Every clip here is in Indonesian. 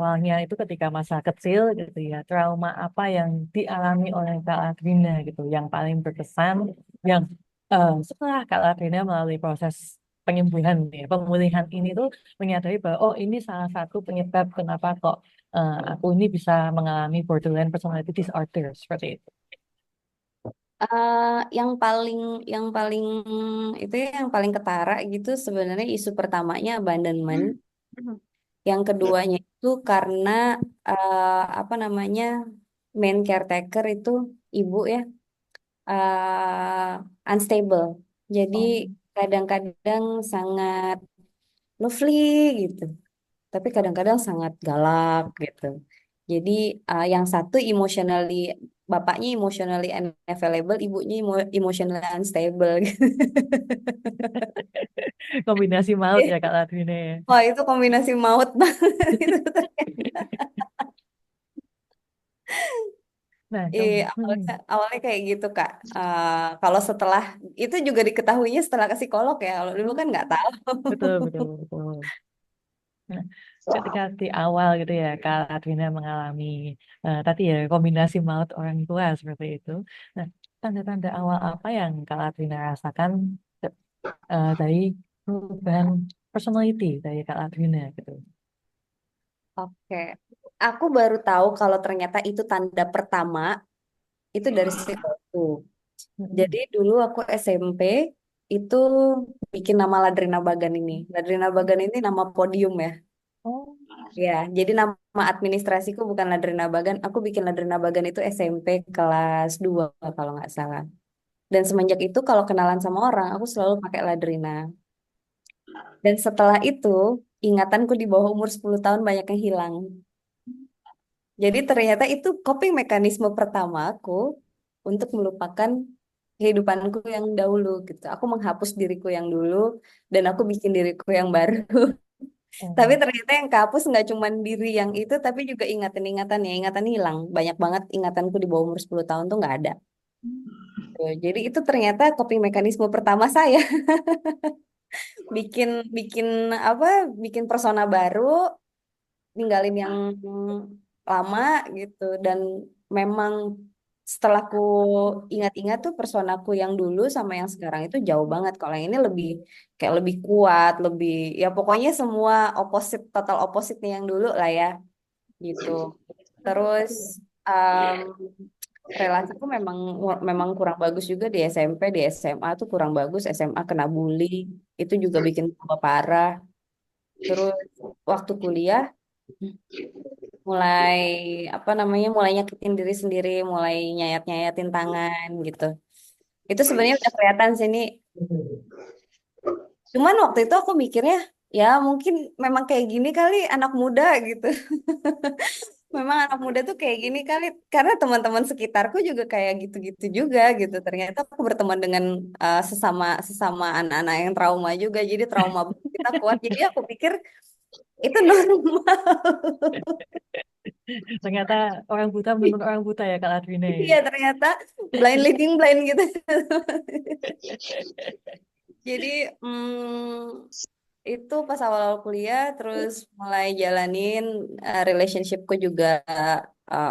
awalnya itu ketika masa kecil gitu ya, trauma apa yang dialami oleh Kak Adrina gitu, yang paling berkesan, yang setelah Kak Adrina melalui proses penyembuhan, ya, pemulihan ini tuh menyadari bahwa oh ini salah satu penyebab kenapa kok aku ini bisa mengalami borderline personality disorder seperti itu. Yang paling yang paling itu ya, yang paling ketara gitu sebenarnya isu pertamanya abandonment. Yang keduanya itu karena apa namanya main caretaker itu ibu ya unstable. Jadi Oh, kadang-kadang sangat lovely gitu, tapi kadang-kadang sangat galak gitu. Jadi yang satu emotionally bapaknya emotionally unavailable, ibunya emotionally unstable gitu. kombinasi maut ya Kak Adrina ya. Wah, itu kombinasi maut banget itu ternyata. Nah, hmm, Awalnya kayak gitu Kak. Kalau setelah itu juga diketahuinya setelah ke psikolog ya. Kalau dulu kan nggak tahu. betul, betul, betul. Nah, ketika di awal gitu ya, Kak Adrina mengalami tadi ya kombinasi maut orang tua seperti itu. Nah, tanda-tanda awal apa yang Kak Adrina rasakan dari perubahan personality dari Kak Adrina gitu? Oke. Aku baru tahu kalau ternyata itu tanda pertama itu dari psikologku. Jadi Hmm. dulu aku SMP itu bikin nama Ladrina Bagan ini. Ladrina Bagan ini nama podium ya. Oh, Ya, jadi nama administrasiku bukan Ladrina Bagan. Aku bikin Ladrina Bagan itu SMP kelas 2 kalau nggak salah. Dan semenjak itu kalau kenalan sama orang, aku selalu pakai Ladrina. Dan setelah itu, ingatanku di bawah umur 10 tahun banyak yang hilang. Jadi ternyata itu coping mekanisme pertama aku untuk melupakan kehidupanku yang dahulu gitu. Aku menghapus diriku yang dulu dan aku bikin diriku yang baru. Tapi oh. ternyata yang kehapus nggak cuma diri yang itu, tapi juga ingatan-ingatan ya. Ingatan hilang. Banyak banget ingatanku di bawah umur 10 tahun tuh nggak ada. Tuh, jadi itu ternyata coping mekanisme pertama saya. Bikin bikin apa? Bikin persona baru, ninggalin yang lama gitu. Dan memang setelah ku ingat-ingat tuh personaku yang dulu sama yang sekarang itu jauh banget. Kalau yang ini lebih kayak lebih kuat, lebih ya pokoknya semua opposite, total opposite nih yang dulu lah ya gitu. Terus um, relasiku memang memang kurang bagus juga di SMP, di SMA tuh kurang bagus. SMA kena bully, itu juga bikin tambah parah. Terus waktu kuliah mulai apa namanya, mulai nyakitin diri sendiri, mulai nyayat-nyayatin tangan gitu. Itu sebenarnya udah kelihatan sih ini. Cuman waktu itu aku mikirnya ya mungkin memang kayak gini kali anak muda gitu. Memang anak muda tuh kayak gini kali karena teman-teman sekitarku juga kayak gitu-gitu juga gitu. Ternyata aku berteman dengan sesama sesama anak-anak yang trauma juga. Jadi trauma kita kuat. Jadi aku pikir itu normal. Ternyata orang buta menurut orang buta ya Kak Adrina ya. Iya ternyata blind leading blind gitu. Jadi itu pas awal-awal kuliah terus mulai jalanin relationshipku juga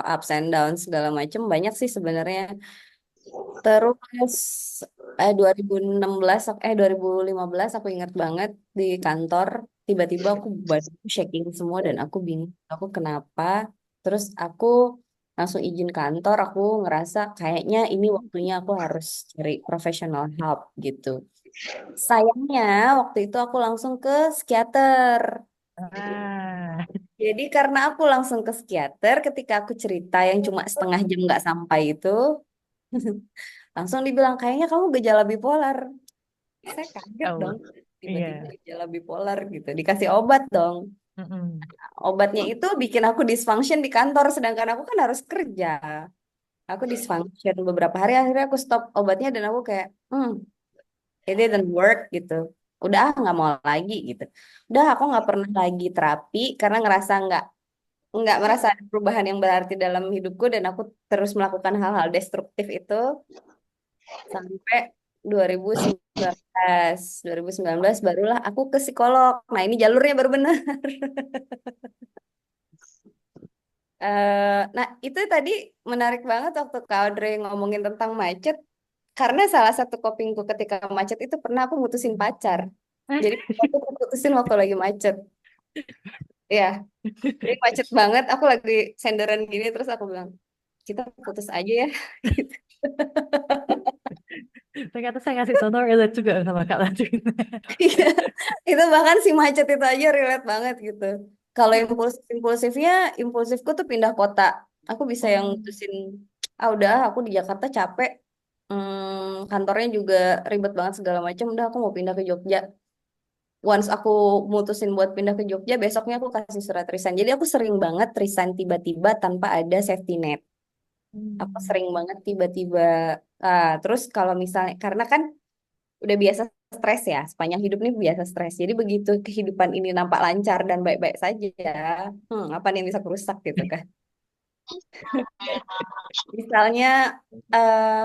ups and down segala macem banyak sih sebenarnya. Terus 2016 2015 aku ingat banget di kantor tiba-tiba aku badanku shaking semua dan aku bingung aku kenapa. Terus aku langsung izin kantor, aku ngerasa kayaknya ini waktunya aku harus cari professional help gitu. Sayangnya waktu itu aku langsung ke psikiater. Ah, Jadi karena aku langsung ke psikiater, ketika aku cerita yang cuma setengah jam nggak sampai itu, langsung dibilang kayaknya kamu gejala bipolar. Saya kaget oh, dong, tiba-tiba iya. gejala bipolar gitu. Dikasih obat dong. Mm-mm. Obatnya itu bikin aku dysfunction di kantor, sedangkan aku kan harus kerja. Aku dysfunction beberapa hari, akhirnya aku stop obatnya dan aku kayak, it didn't work gitu. Udah nggak mau lagi gitu. Udah aku nggak pernah lagi terapi karena ngerasa nggak merasa ada perubahan yang berarti dalam hidupku dan aku terus melakukan hal-hal destruktif itu sampai 2019. 2019 barulah aku ke psikolog. Nah, ini jalurnya baru benar. Nah, itu tadi menarik banget waktu Kak Audrey ngomongin tentang macet. Karena salah satu copingku ketika macet itu pernah aku mutusin pacar. Jadi aku putusin waktu lagi macet. Ya, jadi macet banget. Aku lagi senderan gini terus aku bilang, kita putus aja ya. Gitu. Ternyata saya ngasih contoh relate juga sama Kak Latrina. Iya, itu bahkan si macet itu aja relate banget gitu. Kalau impulsifnya, impulsifku tuh pindah kota. Aku bisa yang Oh. mutusin, ah udah, aku di Jakarta capek. Kantornya juga ribet banget segala macam. Udah, aku mau pindah ke Jogja. Once aku mutusin buat pindah ke Jogja, besoknya aku kasih surat resign. Jadi aku sering banget resign tiba-tiba tanpa ada safety net. Aku Hmm. sering banget tiba-tiba. Terus kalau misalnya, karena kan udah biasa stres ya, sepanjang hidup nih biasa stres. Jadi begitu kehidupan ini nampak lancar dan baik-baik saja, apa nih yang bisa kerusak gitu kan. Misalnya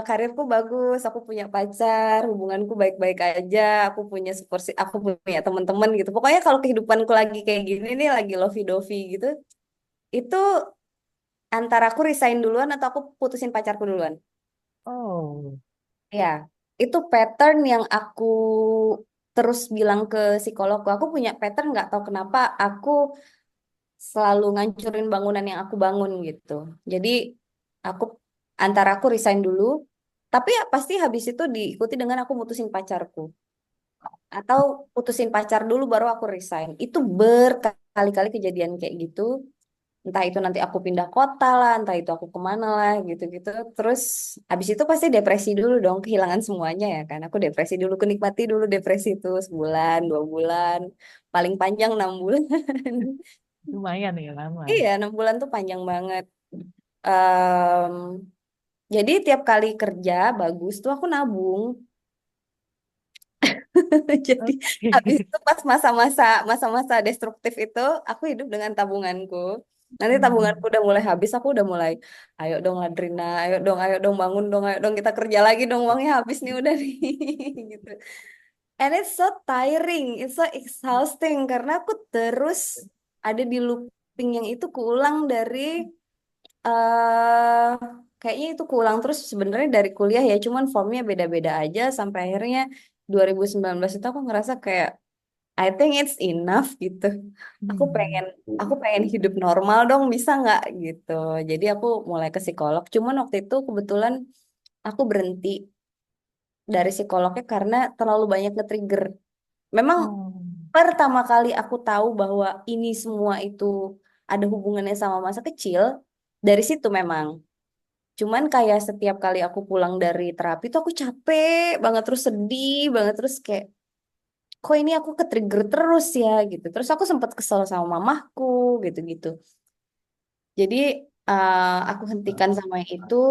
karirku bagus, aku punya pacar, hubunganku baik-baik aja, aku punya support, aku punya teman-teman gitu. Pokoknya kalau kehidupanku lagi kayak gini nih, lagi lovey-dovey gitu, itu antara aku resign duluan atau aku putusin pacarku duluan. Oh. Ya, itu pattern yang aku terus bilang ke psikologku. Aku punya pattern nggak tahu kenapa aku selalu ngancurin bangunan yang aku bangun gitu. Jadi aku antara aku resign dulu, tapi ya pasti habis itu diikuti dengan aku mutusin pacarku. Atau putusin pacar dulu baru aku resign. Itu berkali-kali kejadian kayak gitu. Entah itu nanti aku pindah kota lah, entah itu aku kemana lah gitu-gitu. Terus habis itu pasti depresi dulu dong, kehilangan semuanya ya kan. Aku depresi dulu, aku nikmati dulu depresi itu sebulan, 2 bulan, paling panjang 6 bulan. Lumayan ya lama. Iya, 6 bulan tuh panjang banget. Em, jadi tiap kali kerja bagus tuh aku nabung. Jadi habis Oke. itu pas masa-masa destruktif itu aku hidup dengan tabunganku. Nanti tabunganku Hmm. udah mulai habis, aku udah mulai, ayo dong Adrina, ayo dong bangun dong, ayo dong kita kerja lagi dong, uangnya habis nih udah nih gitu. And it's so tiring, it's so exhausting karena aku terus ada di looping yang itu keulang dari eh kayaknya itu keulang terus sebenarnya dari kuliah ya, cuman formnya beda-beda aja sampai akhirnya 2019 itu aku ngerasa kayak I think it's enough gitu. Aku Hmm. pengen aku pengen hidup normal dong, bisa nggak gitu. Jadi aku mulai ke psikolog. Cuman waktu itu kebetulan aku berhenti dari psikolognya karena terlalu banyak nge-trigger. Memang Oh. pertama kali aku tahu bahwa ini semua itu ada hubungannya sama masa kecil dari situ memang. Cuman kayak setiap kali aku pulang dari terapi tuh aku capek banget terus sedih banget terus kayak kok ini aku ke-trigger terus ya gitu. Terus aku sempat kesel sama mamahku gitu-gitu. Jadi aku hentikan sama yang itu,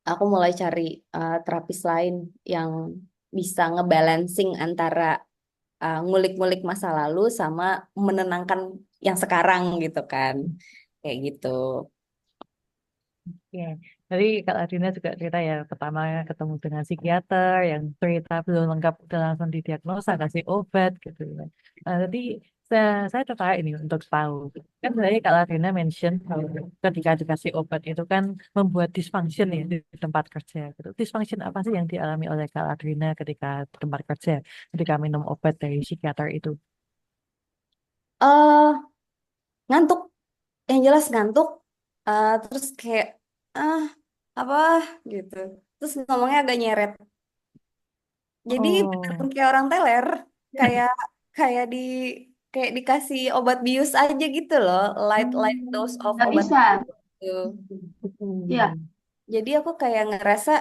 aku mulai cari terapis lain yang bisa ngebalancing antara ngulik-ngulik masa lalu sama menenangkan yang sekarang gitu kan. Kayak gitu. Ya, tadi Kak Adina juga cerita ya, pertama ketemu dengan psikiater yang cerita belum lengkap udah langsung didiagnosa, kasih obat gitu. Jadi saya tertarik ini untuk tahu. Kan tadi Kak Adina mention kalau ketika dikasih obat itu kan membuat dysfunction ya di tempat kerja. Gitu. Dysfunction apa sih yang dialami oleh Kak Adina ketika di tempat kerja, ketika minum obat dari psikiater itu? eh Ngantuk, yang jelas ngantuk. Terus kayak ah apa gitu. Terus ngomongnya agak nyeret. Jadi Oh. bener kayak orang teler, kayak kayak di kayak dikasih obat bius aja gitu loh, light light dose of Nggak obat bisa. gitu. Iya. Jadi aku kayak ngerasa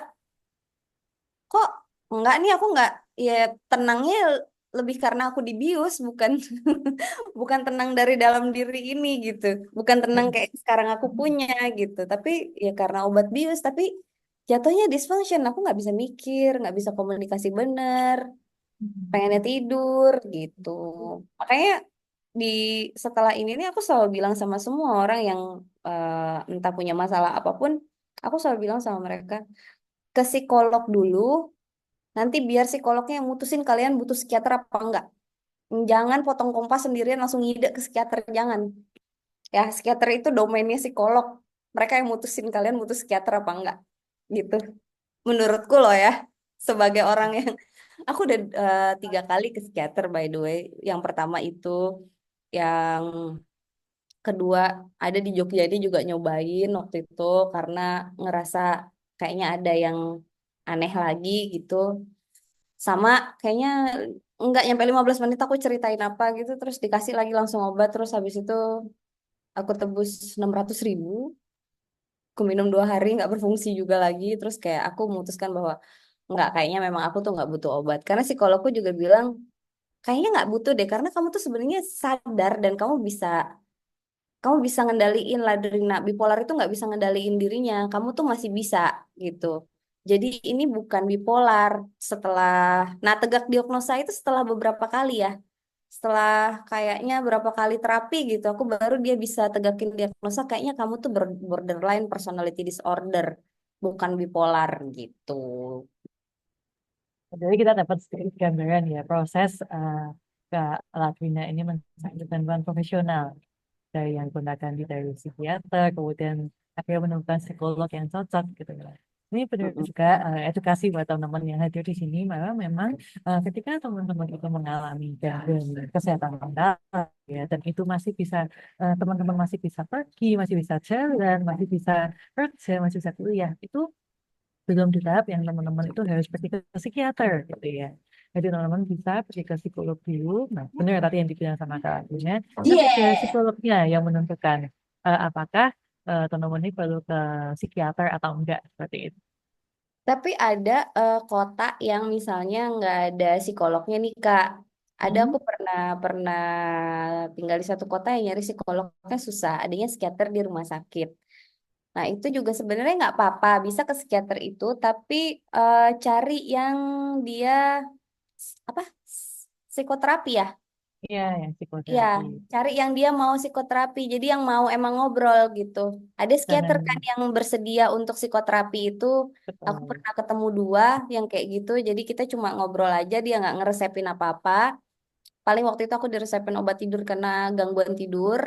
kok enggak nih aku enggak ya tenangnya lebih karena aku dibius bukan bukan tenang dari dalam diri ini gitu. Bukan tenang kayak sekarang aku punya gitu. Tapi ya karena obat bius tapi jatuhnya dysfunction. Aku nggak bisa mikir, nggak bisa komunikasi bener, pengennya tidur gitu. Makanya di setelah ini nih aku selalu bilang sama semua orang yang entah punya masalah apapun, aku selalu bilang sama mereka ke psikolog dulu, nanti biar psikolognya yang mutusin kalian butuh psikiater apa enggak. Jangan potong kompas sendirian langsung ngide ke psikiater, jangan. ya psikiater itu domainnya psikolog. Mereka yang mutusin kalian butuh psikiater apa enggak gitu. Menurutku loh ya, sebagai orang yang aku udah 3 kali ke psikiater by the way. Yang pertama itu, yang kedua ada di Jogja ini juga nyobain waktu itu karena ngerasa kayaknya ada yang aneh lagi gitu. Sama kayaknya nggak nyampe 15 menit aku ceritain apa gitu terus dikasih lagi langsung obat terus habis itu aku tebus 600.000. Aku minum 2 hari nggak berfungsi juga lagi terus kayak aku memutuskan bahwa nggak, kayaknya memang aku tuh nggak butuh obat karena psikologku juga bilang kayaknya nggak butuh deh karena kamu tuh sebenarnya sadar dan kamu bisa ngendaliin Ladrina. Bipolar itu nggak bisa ngendaliin dirinya. Kamu tuh masih bisa gitu. Jadi ini bukan bipolar. Nah, tegak diagnosa itu setelah beberapa kali ya. Setelah kayaknya berapa kali terapi gitu, aku baru dia bisa tegakin diagnosa kayaknya kamu tuh borderline personality disorder, bukan bipolar gitu. Jadi kita dapat sedikit gambaran ya proses Kak Latvina ini mencari bantuan profesional dari yang gunakan dari psikiater, kemudian akhirnya menemukan psikolog yang cocok gitu ya. Ini benar Mm-mm. juga edukasi buat teman-teman yang hadir di sini, bahwa memang ketika teman-teman itu mengalami gangguan kesehatan mental ya, dan itu masih bisa teman-teman masih bisa pergi, masih bisa jalan, masih bisa kerja, masih bisa kuliah, itu belum di tahap yang teman-teman itu harus pergi ke psikiater gitu ya. Jadi teman-teman bisa pergi ke psikolog dulu. Nah, benar tadi yang dibilang sama Kak Agunya, nanti ke Yeah. psikolognya yang menentukan apakah teman-teman ini perlu ke psikiater atau enggak seperti itu. Tapi ada kota yang misalnya nggak ada psikolognya nih Kak. Ada, Hmm, aku pernah pernah tinggal di satu kota yang nyari psikolognya susah. Adanya psikiater di rumah sakit. Nah itu juga sebenarnya nggak apa-apa, bisa ke psikiater itu, tapi cari yang dia apa psikoterapi ya. iya, yang Ya, psikoterapi. cari yang dia mau psikoterapi. Jadi yang mau emang ngobrol gitu. Ada psikiater kan Jangan yang bersedia untuk psikoterapi itu. Aku betul. pernah ketemu 2 yang kayak gitu. Jadi kita cuma ngobrol aja, dia nggak ngeresepin apa-apa. Paling waktu itu aku diresepin obat tidur karena gangguan tidur.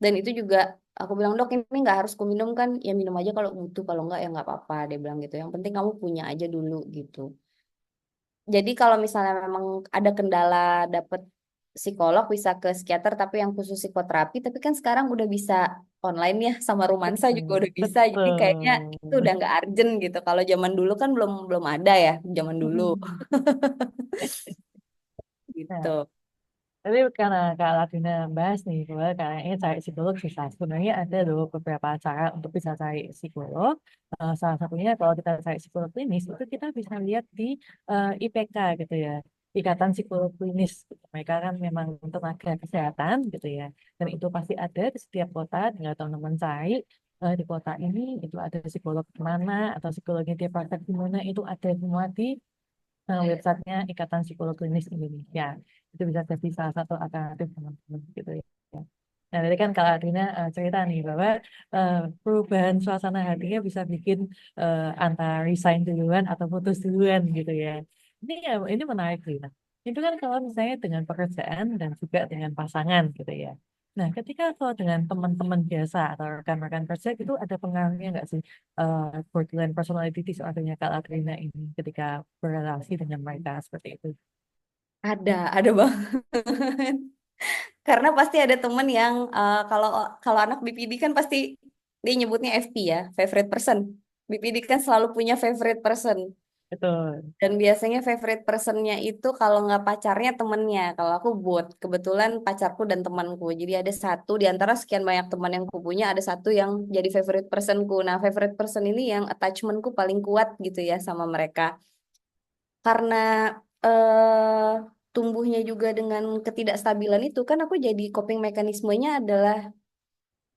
Dan itu juga aku bilang, dok ini nggak harus kuminum kan? Ya minum aja kalau butuh, kalau nggak ya nggak apa-apa. Dia bilang gitu. Yang penting kamu punya aja dulu gitu. Jadi kalau misalnya memang ada kendala dapet psikolog bisa ke psikiater tapi yang khusus psikoterapi tapi kan sekarang udah bisa online ya sama Romansa juga Betul. udah bisa jadi kayaknya itu Betul. udah nggak urgent gitu. Kalau zaman dulu kan belum belum ada ya zaman dulu Nah, gitu. tapi karena Kak Latina bahas nih, bahwa kayaknya cari psikolog susah. Sebenarnya ada loh beberapa cara untuk bisa cari psikolog. Salah satunya kalau kita cari psikolog klinis, itu kita bisa lihat di IPK gitu ya. Ikatan Psikolog Klinis. Mereka kan memang tenaga kesehatan gitu ya. Dan itu pasti ada di setiap kota, tinggal teman-teman cari di kota ini, itu ada psikolog di mana, atau psikolognya dia praktek di mana, itu ada semua di websitenya Ikatan Psikolog Klinis Indonesia. Itu bisa jadi salah satu alternatif teman-teman gitu ya. Nah, tadi kan Kak Adrina cerita nih bahwa perubahan suasana hatinya bisa bikin antara resign duluan atau putus duluan gitu ya. Ini menarik sih. Nah, itu kan kalau misalnya dengan pekerjaan dan juga dengan pasangan gitu ya. Nah, ketika kalau dengan teman-teman biasa atau rekan-rekan kerja itu ada pengaruhnya nggak sih borderline personality disordernya Kak Adrina ini ketika berrelasi dengan mereka seperti itu? Ada banget. Karena pasti ada temen yang kalau kalau anak BPD kan pasti dia nyebutnya FP ya, favorite person. BPD kan selalu punya favorite person. Betul. Dan biasanya favorite personnya itu kalau nggak pacarnya temennya. Kalau aku buat kebetulan pacarku dan temanku. Jadi ada satu di antara sekian banyak teman yang kupunya ada satu yang jadi favorite personku. Nah favorite person ini yang attachmentku paling kuat gitu ya sama mereka. Karena eh tumbuhnya juga dengan ketidakstabilan itu kan aku jadi coping mekanismenya adalah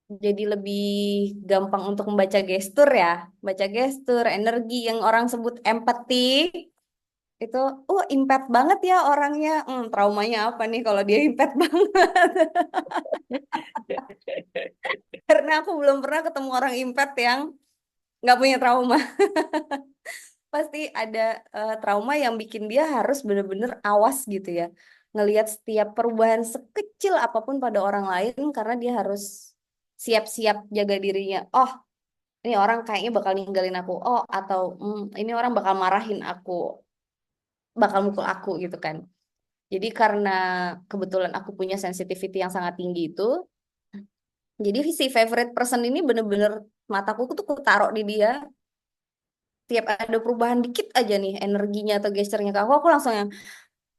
jadi lebih gampang untuk membaca gestur ya. Baca gestur, energi yang orang sebut empati itu impact banget ya orangnya. Traumanya apa nih kalau dia impact banget. Karena aku belum pernah ketemu orang impact yang nggak punya trauma. Pasti ada trauma yang bikin dia harus bener-bener awas gitu ya, ngelihat setiap perubahan sekecil apapun pada orang lain karena dia harus siap-siap jaga dirinya. Oh, ini orang kayaknya bakal ninggalin aku. Oh, atau ini orang bakal marahin aku, bakal mukul aku gitu kan. Jadi karena kebetulan aku punya sensitivity yang sangat tinggi itu, jadi si favorite person ini bener-bener mataku tuh ku taruh di dia. Tiap ada perubahan dikit aja nih energinya atau gesturnya ke aku langsung yang,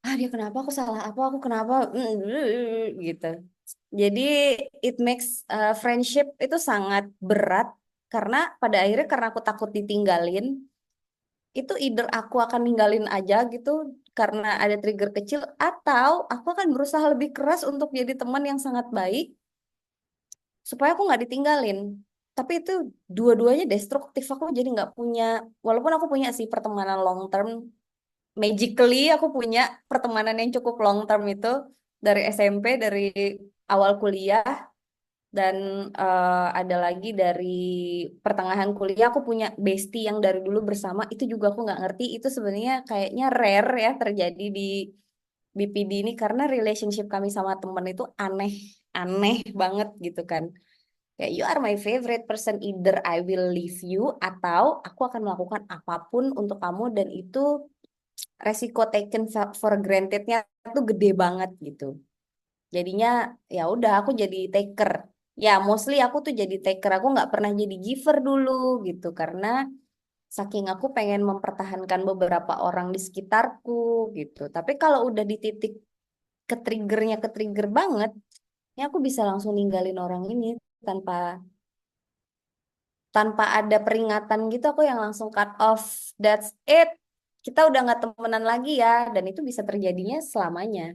ah dia kenapa, aku salah apa, aku kenapa, gitu. Jadi it makes friendship itu sangat berat karena pada akhirnya karena aku takut ditinggalin, itu either aku akan ninggalin aja gitu karena ada trigger kecil, atau aku akan berusaha lebih keras untuk jadi teman yang sangat baik supaya aku nggak ditinggalin. Tapi itu dua-duanya destruktif. Aku jadi nggak punya, walaupun aku punya sih pertemanan long term, magically aku punya pertemanan yang cukup long term itu dari SMP, dari awal kuliah, dan ada lagi dari pertengahan kuliah aku punya bestie yang dari dulu bersama. Itu juga aku nggak ngerti itu sebenarnya kayaknya rare ya terjadi di BPD ini karena relationship kami sama temen itu aneh aneh banget gitu kan. Kayak you are my favorite person, either I will leave you atau aku akan melakukan apapun untuk kamu, dan itu resiko taken for grantednya tuh gede banget gitu. Jadinya ya udah aku jadi taker. Ya mostly aku tuh jadi taker. Aku nggak pernah jadi giver dulu gitu karena saking aku pengen mempertahankan beberapa orang di sekitarku gitu. Tapi kalau udah di titik ke trigger banget, ya aku bisa langsung ninggalin orang ini tanpa tanpa ada peringatan gitu. Aku yang langsung cut off. That's it. Kita udah nggak temenan lagi ya. Dan itu bisa terjadinya selamanya.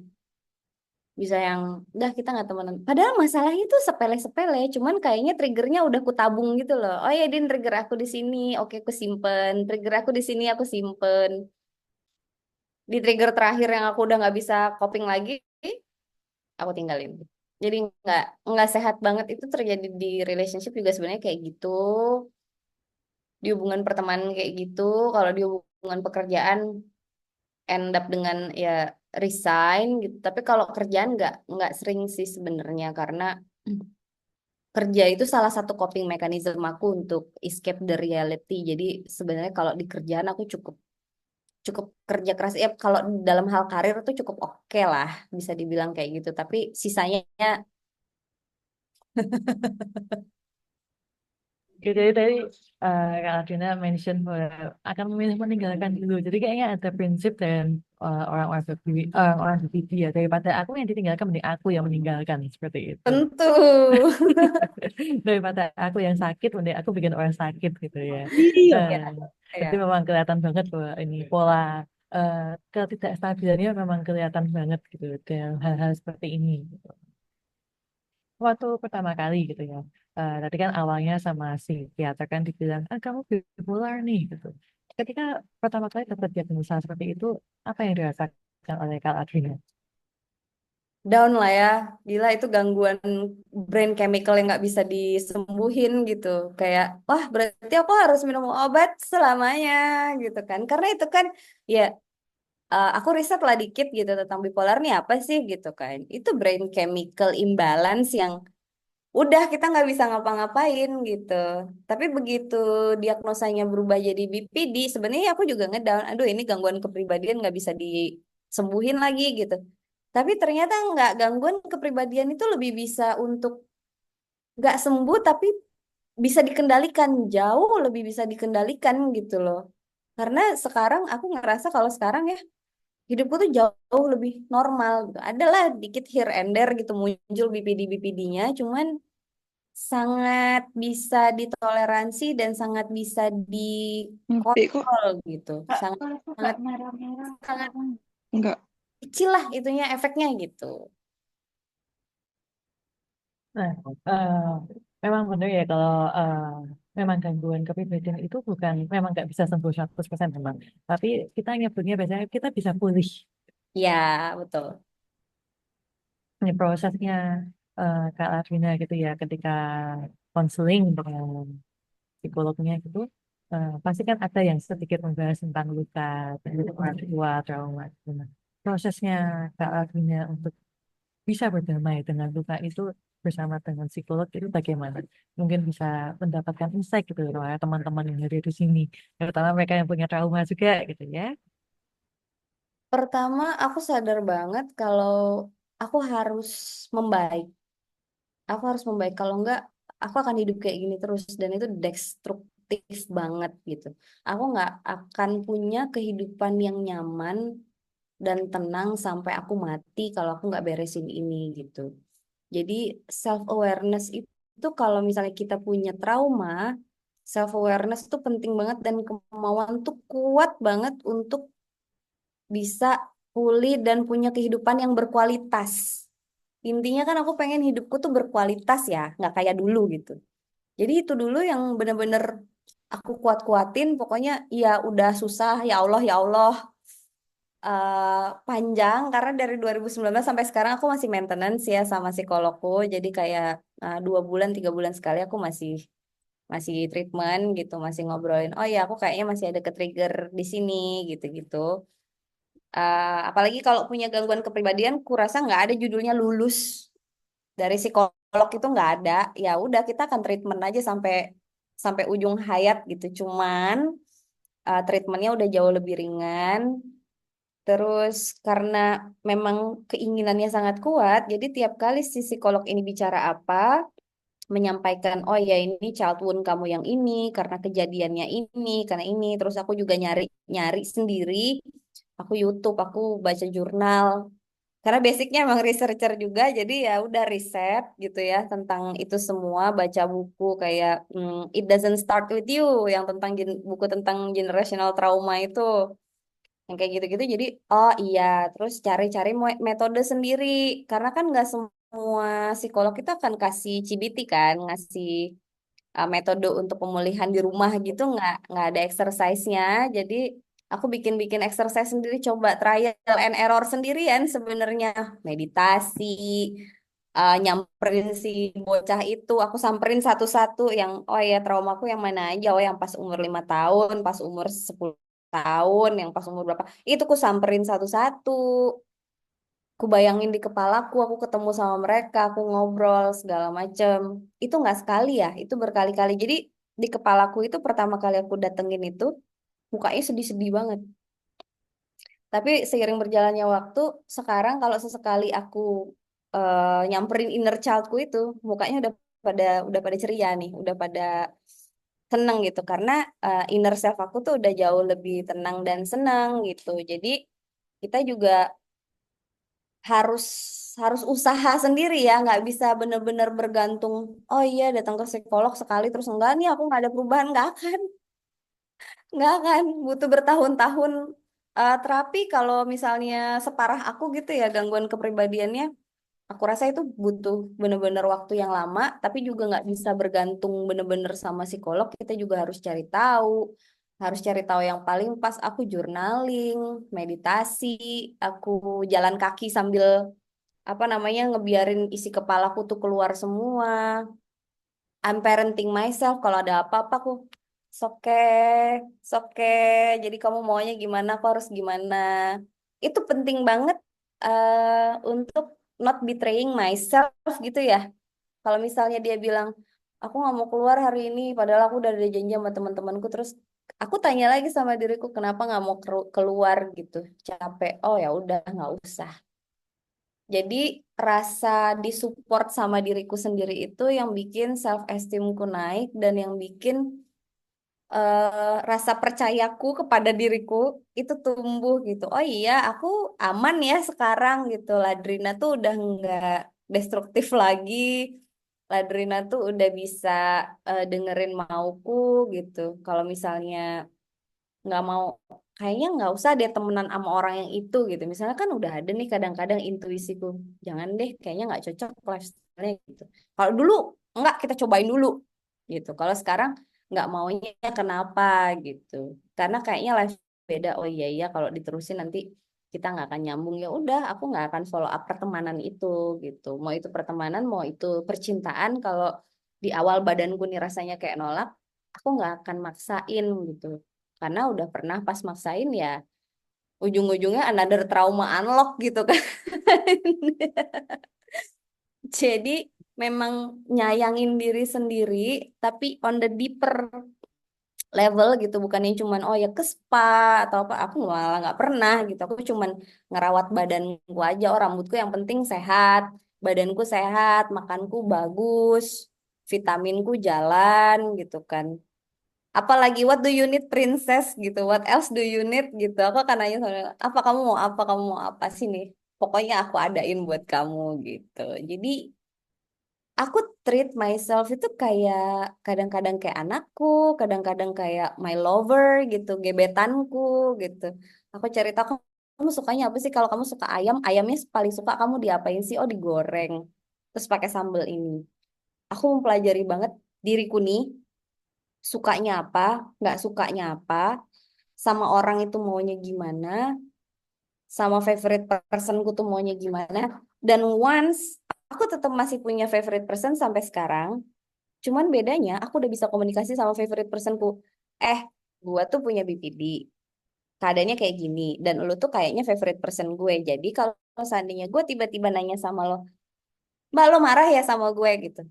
Bisa yang udah kita nggak temenan. Padahal masalahnya itu sepele-sepele, cuman kayaknya triggernya udah aku tabung gitu loh. Oh ya, Din, trigger aku di sini, oke aku simpen. Trigger aku di sini aku simpen. Di trigger terakhir yang aku udah nggak bisa coping lagi, aku tinggalin. Jadi nggak sehat banget itu terjadi di relationship juga sebenarnya kayak gitu. Di hubungan pertemanan kayak gitu. Kalau di hubungan pekerjaan end up dengan ya resign gitu. Tapi kalau kerjaan nggak sering sih sebenarnya karena kerja itu salah satu coping mechanism aku untuk escape the reality. Jadi sebenarnya kalau di kerjaan aku cukup cukup kerja keras ya, kalau dalam hal karir tuh cukup oke lah bisa dibilang kayak gitu. Tapi sisanya Oke, jadi tadi Kak Adrina mention bahwa akan memilih meninggalkan dulu. Jadi kayaknya ada prinsip dan orang-orang orang BPD ya, daripada aku yang ditinggalkan, mending aku yang meninggalkan seperti itu. tentu. Daripada aku yang sakit, mending aku bikin orang sakit gitu ya. Iya. Eh, Ya, jadi ya. memang kelihatan banget bahwa ini pola eh, ketidakstabilannya memang kelihatan banget gitu dalam hal-hal seperti ini, gitu. Waktu pertama kali gitu ya. Tadi kan awalnya sama si psikiater kan dibilang, ah kamu bipolar nih gitu. Ketika pertama kali dapat diagnosa seperti itu, apa yang dirasakan oleh Kak Adrina? Down lah ya, gila itu gangguan brain chemical yang nggak bisa disembuhin gitu. Kayak, wah berarti aku harus minum obat selamanya gitu kan. Karena itu kan, ya aku riset lah dikit gitu tentang bipolar nih apa sih gitu kan. Itu brain chemical imbalance yang udah kita nggak bisa ngapa-ngapain gitu. Tapi begitu diagnosanya berubah jadi BPD, sebenarnya aku juga ngedown. Aduh ini gangguan kepribadian nggak bisa disembuhin lagi gitu. Tapi ternyata nggak, gangguan kepribadian itu lebih bisa untuk nggak sembuh tapi bisa dikendalikan, jauh lebih bisa dikendalikan gitu loh. Karena sekarang aku ngerasa kalau sekarang ya hidupku tuh jauh lebih normal gitu. Adalah dikit here and there gitu muncul BPD-BPD-nya, cuman sangat bisa ditoleransi dan sangat bisa Ngerti kok. dikontrol gitu. Sangat Kalau aku sangat nggak merah-merah sangat sekarang. Enggak. kecil lah itunya efeknya gitu. Nah, eh, memang benar ya kalau memang gangguan kepribadian itu bukan, memang nggak bisa sembuh 100% memang. Tapi kita nyebutnya biasanya kita bisa pulih. Ya, betul. Ini prosesnya Kak Arvina gitu ya, ketika konseling dengan psikolognya gitu, pasti kan ada yang sedikit membahas tentang luka, tentang orang tua, trauma, gitu. Nah, prosesnya Kak Arvina untuk bisa berdamai dengan luka itu bersama dengan psikolog itu bagaimana? Mungkin bisa mendapatkan insight gitu loh ya teman-teman yang ada di sini, terutama mereka yang punya trauma juga gitu ya. Pertama, aku sadar banget kalau aku harus membaik. Aku harus membaik. Kalau enggak, aku akan hidup kayak gini terus. Dan itu destruktif banget gitu. Aku nggak akan punya kehidupan yang nyaman dan tenang sampai aku mati kalau aku nggak beresin ini gitu. Jadi self awareness itu kalau misalnya kita punya trauma, self awareness itu penting banget dan kemauan tuh kuat banget untuk bisa pulih dan punya kehidupan yang berkualitas. Intinya kan aku pengen hidupku tuh berkualitas ya, nggak kayak dulu gitu. Jadi itu dulu yang bener-bener aku kuat-kuatin, pokoknya ya udah susah, ya Allah, panjang karena dari 2019 sampai sekarang aku masih maintenance ya sama psikologku. Jadi kayak 2 bulan, 3 bulan sekali aku masih masih treatment gitu, masih ngobrolin. Oh ya, aku kayaknya masih ada ke-trigger di sini gitu-gitu. Apalagi kalau punya gangguan kepribadian, kurasa nggak ada judulnya lulus dari psikolog itu nggak ada. Ya udah kita akan treatment aja sampai sampai ujung hayat gitu. Cuman treatmentnya udah jauh lebih ringan. Terus karena memang keinginannya sangat kuat, jadi tiap kali si psikolog ini bicara apa, menyampaikan, oh ya ini child wound kamu yang ini, karena kejadiannya ini, karena ini. Terus aku juga nyari-nyari sendiri, aku YouTube, aku baca jurnal. Karena basicnya emang researcher juga, jadi ya udah riset gitu ya tentang itu semua, baca buku kayak It Doesn't Start With You, yang tentang buku tentang generational trauma itu yang kayak gitu-gitu. Jadi oh iya, terus cari-cari metode sendiri karena kan nggak semua psikolog itu akan kasih CBT kan, ngasih metode untuk pemulihan di rumah gitu, nggak ada exercise-nya. Jadi aku bikin-bikin exercise sendiri, coba trial and error sendirian sebenarnya, meditasi, nyamperin si bocah itu, aku samperin satu-satu yang oh ya traumaku yang mana aja, oh yang pas umur 5 tahun, pas umur 10 tahun, yang pas umur berapa, itu aku samperin satu-satu, aku bayangin di kepalaku, aku ketemu sama mereka, aku ngobrol segala macem. Itu nggak sekali ya, itu berkali-kali. Jadi di kepalaku itu pertama kali aku datengin itu, mukanya sedih-sedih banget. Tapi seiring berjalannya waktu, sekarang kalau sesekali aku nyamperin inner childku itu, mukanya udah pada ceria nih, udah pada seneng gitu. Karena inner self aku tuh udah jauh lebih tenang dan senang gitu. Jadi kita juga harus harus usaha sendiri ya, nggak bisa bener-bener bergantung. Oh iya, datang ke psikolog sekali terus enggak nih, aku nggak ada perubahan, nggak akan butuh bertahun-tahun terapi. Kalau misalnya separah aku gitu ya gangguan kepribadiannya, aku rasa itu butuh bener-bener waktu yang lama. Tapi juga nggak bisa bergantung bener-bener sama psikolog. Kita juga harus cari tahu yang paling pas. Aku journaling, meditasi, aku jalan kaki sambil apa namanya ngebiarin isi kepalaku tuh keluar semua. I'm parenting myself, kalau ada apa-apa aku soke soke, jadi kamu maunya gimana, aku harus gimana. Itu penting banget untuk not betraying myself gitu ya. Kalau misalnya dia bilang aku nggak mau keluar hari ini padahal aku udah ada janji sama teman-temanku, terus aku tanya lagi sama diriku kenapa nggak mau keluar gitu, capek, oh ya udah nggak usah. Jadi rasa disupport sama diriku sendiri itu yang bikin self esteemku naik dan yang bikin rasa percayaku kepada diriku itu tumbuh gitu. Oh iya, aku aman ya sekarang gitu. Ladrina tuh udah nggak destruktif lagi. Ladrina tuh udah bisa dengerin mauku gitu. Kalau misalnya nggak mau, kayaknya nggak usah deh temenan sama orang yang itu gitu, misalnya kan udah ada nih kadang-kadang intuisiku, jangan deh kayaknya nggak cocok lifestyle-nya gitu. Kalau dulu nggak, kita cobain dulu gitu. Kalau sekarang nggak maunya, kenapa gitu, karena kayaknya life beda. Oh iya iya, kalau diterusin nanti kita nggak akan nyambung, ya udah aku nggak akan follow up pertemanan itu gitu. Mau itu pertemanan mau itu percintaan, kalau di awal badanku nih rasanya kayak nolak, aku nggak akan maksain gitu. Karena udah pernah pas maksain ya ujung-ujungnya another trauma unlock gitu kan. Jadi memang nyayangin diri sendiri, tapi on the deeper level gitu, bukan yang cuman oh ya ke spa atau apa, aku malah nggak pernah gitu. Aku cuman ngerawat badanku aja, oh rambutku yang penting sehat, badanku sehat, makanku bagus, vitaminku jalan gitu kan. Apalagi what do you need princess gitu, what else do you need gitu. Aku akan nanya sama dia, apa kamu mau apa, kamu mau apa sih nih, pokoknya aku adain buat kamu gitu. Jadi aku treat myself itu kayak kadang-kadang kayak anakku, kadang-kadang kayak my lover gitu, gebetanku gitu. Aku cerita, kamu sukanya apa sih? Kalau kamu suka ayam, ayamnya paling suka kamu diapain sih? Oh, digoreng. Terus pakai sambal ini. Aku mempelajari banget diriku nih, sukanya apa, nggak sukanya apa, sama orang itu maunya gimana, sama favorite personku tuh maunya gimana. Dan once aku tetap masih punya favorite person sampai sekarang. Cuman bedanya aku udah bisa komunikasi sama favorite personku. Gua tuh punya BPD. Keadaannya kayak gini. Dan lu tuh kayaknya favorite person gue. Jadi kalau seandainya gue tiba-tiba nanya sama lo, Mbak lo marah ya sama gue gitu.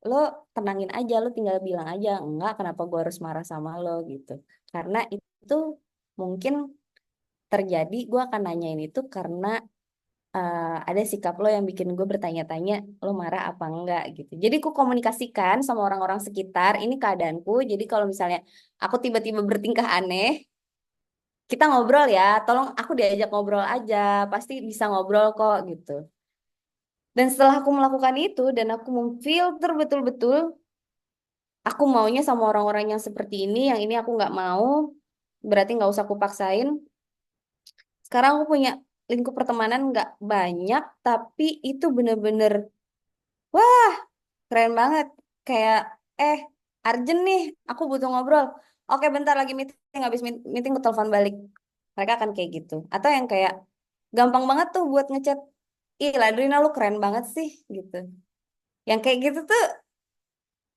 Lo tenangin aja, lo tinggal bilang aja, enggak kenapa gue harus marah sama lo gitu. Karena itu mungkin terjadi, gue akan nanyain itu karena ada sikap lo yang bikin gue bertanya-tanya, lo marah apa enggak gitu. Jadi ku komunikasikan sama orang-orang sekitar, ini keadaanku. Jadi kalau misalnya aku tiba-tiba bertingkah aneh, kita ngobrol ya, tolong aku diajak ngobrol aja, pasti bisa ngobrol kok gitu. Dan setelah aku melakukan itu dan aku memfilter betul-betul, aku maunya sama orang-orang yang seperti ini, yang ini aku nggak mau, berarti nggak usah aku paksain. Sekarang aku punya lingkup pertemanan nggak banyak, tapi itu bener-bener wah, keren banget. Kayak, eh, Arjen nih, aku butuh ngobrol. Oke, bentar lagi meeting, habis meeting aku telepon balik. Mereka akan kayak gitu. Atau yang kayak, gampang banget tuh buat ngechat. Ih, Ladrina lu keren banget sih, gitu. Yang kayak gitu tuh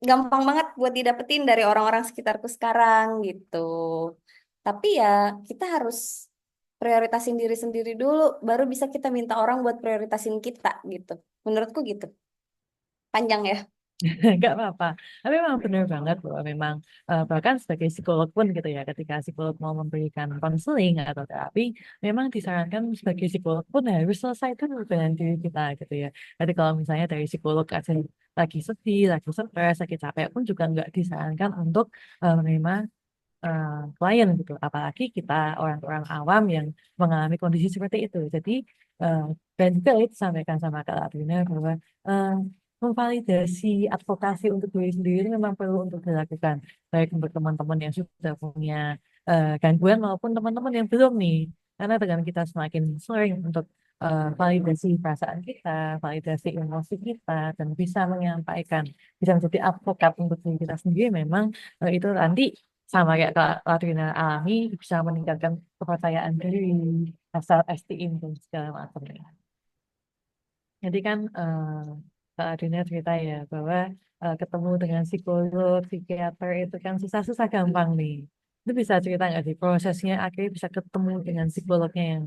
gampang banget buat didapetin dari orang-orang sekitarku sekarang, gitu. Tapi ya, kita harus prioritasin diri sendiri dulu, baru bisa kita minta orang buat prioritasin kita, gitu. Menurutku gitu. Panjang ya. Nggak apa-apa. Tapi memang benar banget bahwa memang bahkan sebagai psikolog pun gitu ya, ketika psikolog mau memberikan konseling atau terapi, memang disarankan sebagai psikolog pun harus selesaikan dengan diri kita gitu ya. Jadi kalau misalnya dari psikolog aja lagi sedih, lagi stres, lagi capek pun juga nggak disarankan untuk menerima klien gitu. Apalagi kita orang-orang awam yang mengalami kondisi seperti itu. Jadi eh, dan juga itu sampaikan sama Kak Latrina bahwa eh, memvalidasi advokasi untuk diri sendiri memang perlu untuk dilakukan baik untuk teman-teman yang sudah punya gangguan maupun teman-teman yang belum nih. Karena dengan kita semakin sering untuk validasi perasaan kita, validasi emosi kita, dan bisa menyampaikan, bisa menjadi advokat untuk diri kita sendiri, memang itu nanti sama kayak Kak Latrina alami bisa meningkatkan kepercayaan diri, self esteem dan segala macamnya. Jadi kan Kak Latrina cerita ya bahwa ketemu dengan psikolog, psikiater itu kan susah-susah gampang nih. Itu bisa cerita nggak sih prosesnya akhirnya bisa ketemu dengan psikolognya yang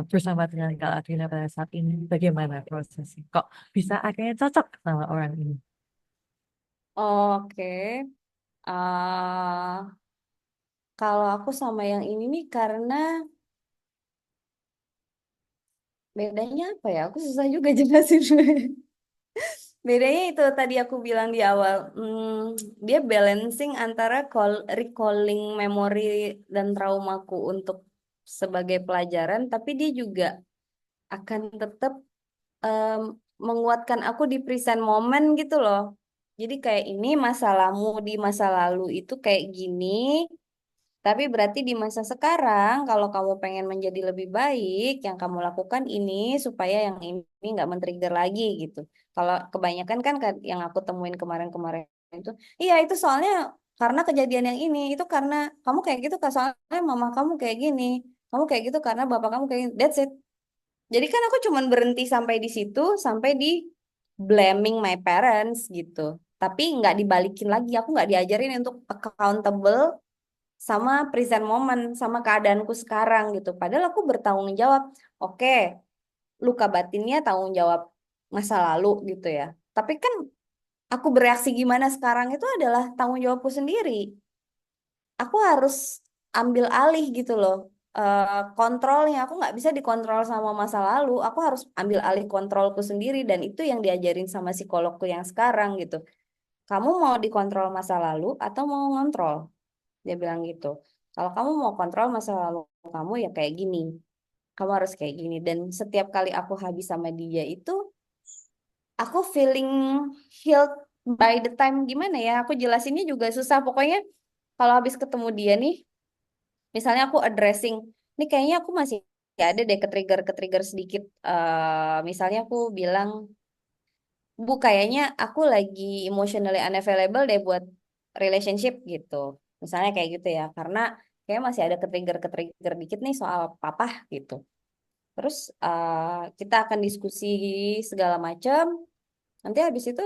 bersama dengan Kak Latrina pada saat ini, bagaimana prosesnya? Kok bisa akhirnya cocok sama orang ini? Oke. ah Kalau aku sama yang ini nih karena bedanya apa ya? Aku susah juga jelasin. Bedanya itu tadi aku bilang di awal, dia balancing antara recalling memori dan traumaku untuk sebagai pelajaran, tapi dia juga akan tetap em, menguatkan aku di present moment gitu loh. Jadi kayak ini masalahmu di masa lalu itu kayak gini, tapi berarti di masa sekarang, kalau kamu pengen menjadi lebih baik, yang kamu lakukan ini supaya yang ini nggak men-trigger lagi gitu. Kalau kebanyakan kan yang aku temuin kemarin-kemarin itu, iya itu soalnya karena kejadian yang ini, itu karena kamu kayak gitu, Kak, soalnya mama kamu kayak gini, kamu kayak gitu karena bapak kamu kayak gini. That's it. Jadi kan aku cuman berhenti sampai di situ, sampai di blaming my parents gitu. Tapi nggak dibalikin lagi, aku nggak diajarin untuk accountable sama present moment, sama keadaanku sekarang gitu. Padahal aku bertanggung jawab. Oke, luka batinnya tanggung jawab masa lalu gitu ya. Tapi kan aku bereaksi gimana sekarang itu adalah tanggung jawabku sendiri. Aku harus ambil alih gitu loh. Kontrolnya aku nggak bisa dikontrol sama masa lalu. Aku harus ambil alih kontrolku sendiri dan itu yang diajarin sama psikologku yang sekarang gitu. Kamu mau dikontrol masa lalu atau mau ngontrol? Dia bilang gitu. Kalau kamu mau kontrol masa lalu kamu ya kayak gini. Kamu harus kayak gini. Dan setiap kali aku habis sama dia itu, aku feeling healed by the time gimana ya? Aku jelasinnya juga susah. Pokoknya kalau habis ketemu dia nih, misalnya aku addressing, ini kayaknya aku masih ada deh ke trigger sedikit. Misalnya aku bilang, Bu, kayaknya aku lagi emotionally unavailable deh buat relationship gitu. Misalnya kayak gitu ya, karena kayak masih ada ke trigger dikit nih soal papa gitu. Terus kita akan diskusi segala macam. Nanti habis itu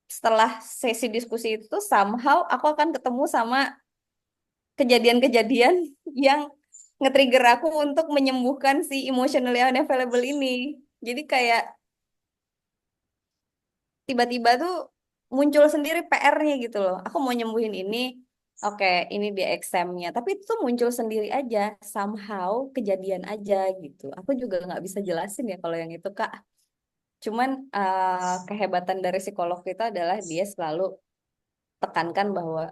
setelah sesi diskusi itu tuh somehow aku akan ketemu sama kejadian-kejadian yang nge-trigger aku untuk menyembuhkan si emotionally unavailable ini. Jadi kayak tiba-tiba tuh muncul sendiri PR-nya gitu loh. Aku mau nyembuhin ini, oke, ini dia exam-nya. Tapi itu tuh muncul sendiri aja, somehow kejadian aja gitu. Aku juga nggak bisa jelasin ya kalau yang itu, Kak. Cuman kehebatan dari psikolog itu adalah dia selalu tekankan bahwa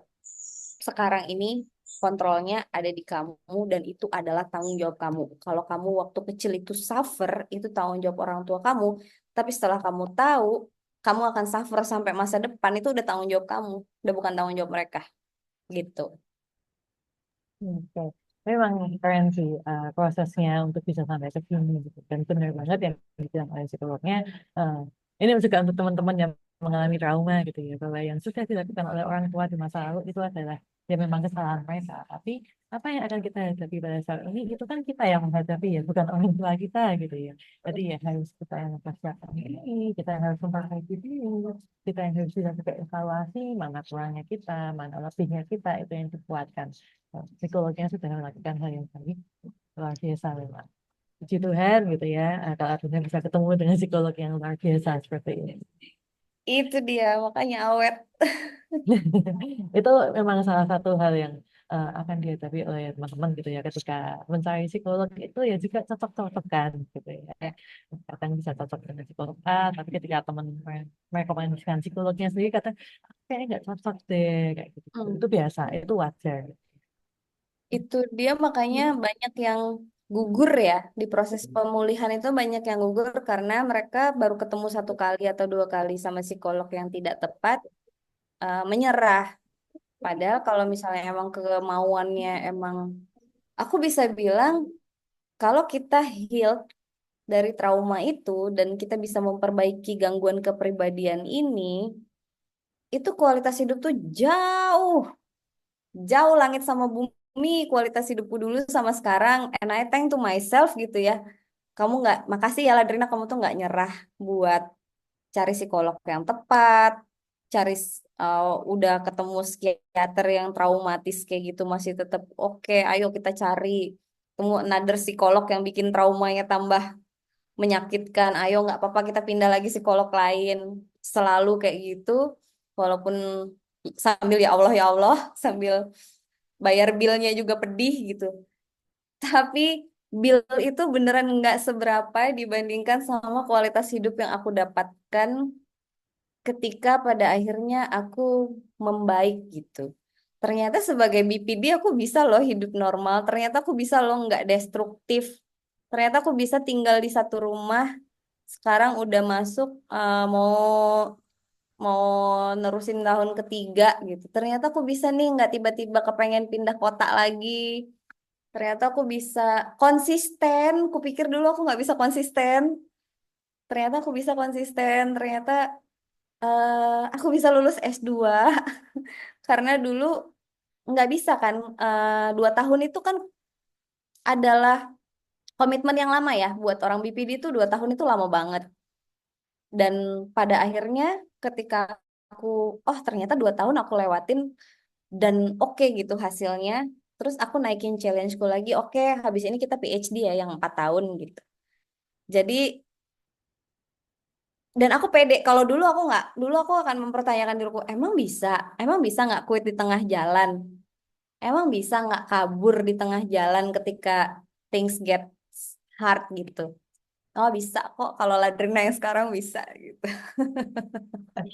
sekarang ini kontrolnya ada di kamu dan itu adalah tanggung jawab kamu. Kalau kamu waktu kecil itu suffer, itu tanggung jawab orang tua kamu. Tapi setelah kamu tahu, kamu akan suffer sampai masa depan, itu udah tanggung jawab kamu. Udah bukan tanggung jawab mereka. Gitu. Oke. Memang keren sih prosesnya untuk bisa sampai ke sini gitu. Dan benar banget yang dibilang oleh psikolognya. eh, ini juga untuk teman-teman yang mengalami trauma gitu ya, bahwa yang sudah dilakukan oleh orang tua di masa lalu itu adalah ya memang kesalahan mereka. Tapi apa yang akan kita hadapi pada saat ini itu kan kita yang menghadapi ya, bukan orang tua kita gitu ya. Jadi ya harus kita yang mempersiapkan ini, kita yang harus memperbaiki diri, kita yang harus bisa juga evaluasi mana kurangnya kita, mana lebihnya kita itu yang dikuatkan. Psikolognya sudah melakukan hal yang baik, luar biasa memang. Puji Tuhan gitu ya, kalau akhirnya bisa ketemu dengan psikolog yang luar biasa seperti ini. Itu dia, makanya awet. Itu memang salah satu hal yang akan dihadapi oleh teman-teman gitu ya, ketika mencari psikolog itu ya juga cocok-cocokan gitu ya. Kadang bisa cocok dengan psikolog A, tapi ketika teman merekomendasikan psikolognya sendiri kata kayaknya nggak cocok deh kayak gitu. Itu Hmm. biasa, itu wajar. Itu dia makanya banyak yang gugur ya di proses pemulihan itu banyak yang gugur karena mereka baru ketemu 1 kali atau 2 kali sama psikolog yang tidak tepat, menyerah. Padahal kalau misalnya emang kemauannya emang aku bisa bilang kalau kita healed dari trauma itu dan kita bisa memperbaiki gangguan kepribadian ini, itu kualitas hidup tuh jauh, jauh langit sama bumi kualitas hidupku dulu sama sekarang. And I thank to myself gitu ya. Kamu nggak, makasih ya Ladrina, kamu tuh nggak nyerah buat cari psikolog yang tepat, cari udah ketemu psikiater yang traumatis kayak gitu masih tetap oke, ayo kita cari temu another psikolog yang bikin traumanya tambah menyakitkan, ayo nggak apa-apa kita pindah lagi psikolog lain, selalu kayak gitu, walaupun sambil ya Allah sambil bayar bilnya juga pedih gitu, tapi bill itu beneran nggak seberapa dibandingkan sama kualitas hidup yang aku dapatkan ketika pada akhirnya aku membaik gitu. Ternyata sebagai BPD aku bisa loh hidup normal. Ternyata aku bisa loh nggak destruktif. Ternyata aku bisa tinggal di satu rumah. Sekarang udah masuk mau mau nerusin tahun ketiga gitu. Ternyata aku bisa nih nggak tiba-tiba kepengen pindah kota lagi. Ternyata aku bisa konsisten. Kupikir dulu aku nggak bisa konsisten. Ternyata aku bisa konsisten. Ternyata aku bisa lulus S2 karena dulu nggak bisa kan. 2 tahun itu kan adalah komitmen yang lama ya buat orang BPD itu 2 tahun itu lama banget. Dan pada akhirnya ketika aku oh ternyata 2 tahun aku lewatin dan oke gitu hasilnya. Terus aku naikin challengeku lagi. Oke, habis ini kita PhD ya yang 4 tahun gitu. Jadi dan aku pede. Kalau dulu aku nggak, dulu aku akan mempertanyakan diriku, emang bisa nggak quit di tengah jalan, emang bisa nggak kabur di tengah jalan ketika things get hard gitu. Oh bisa kok, kalau Ladrina yang sekarang bisa gitu.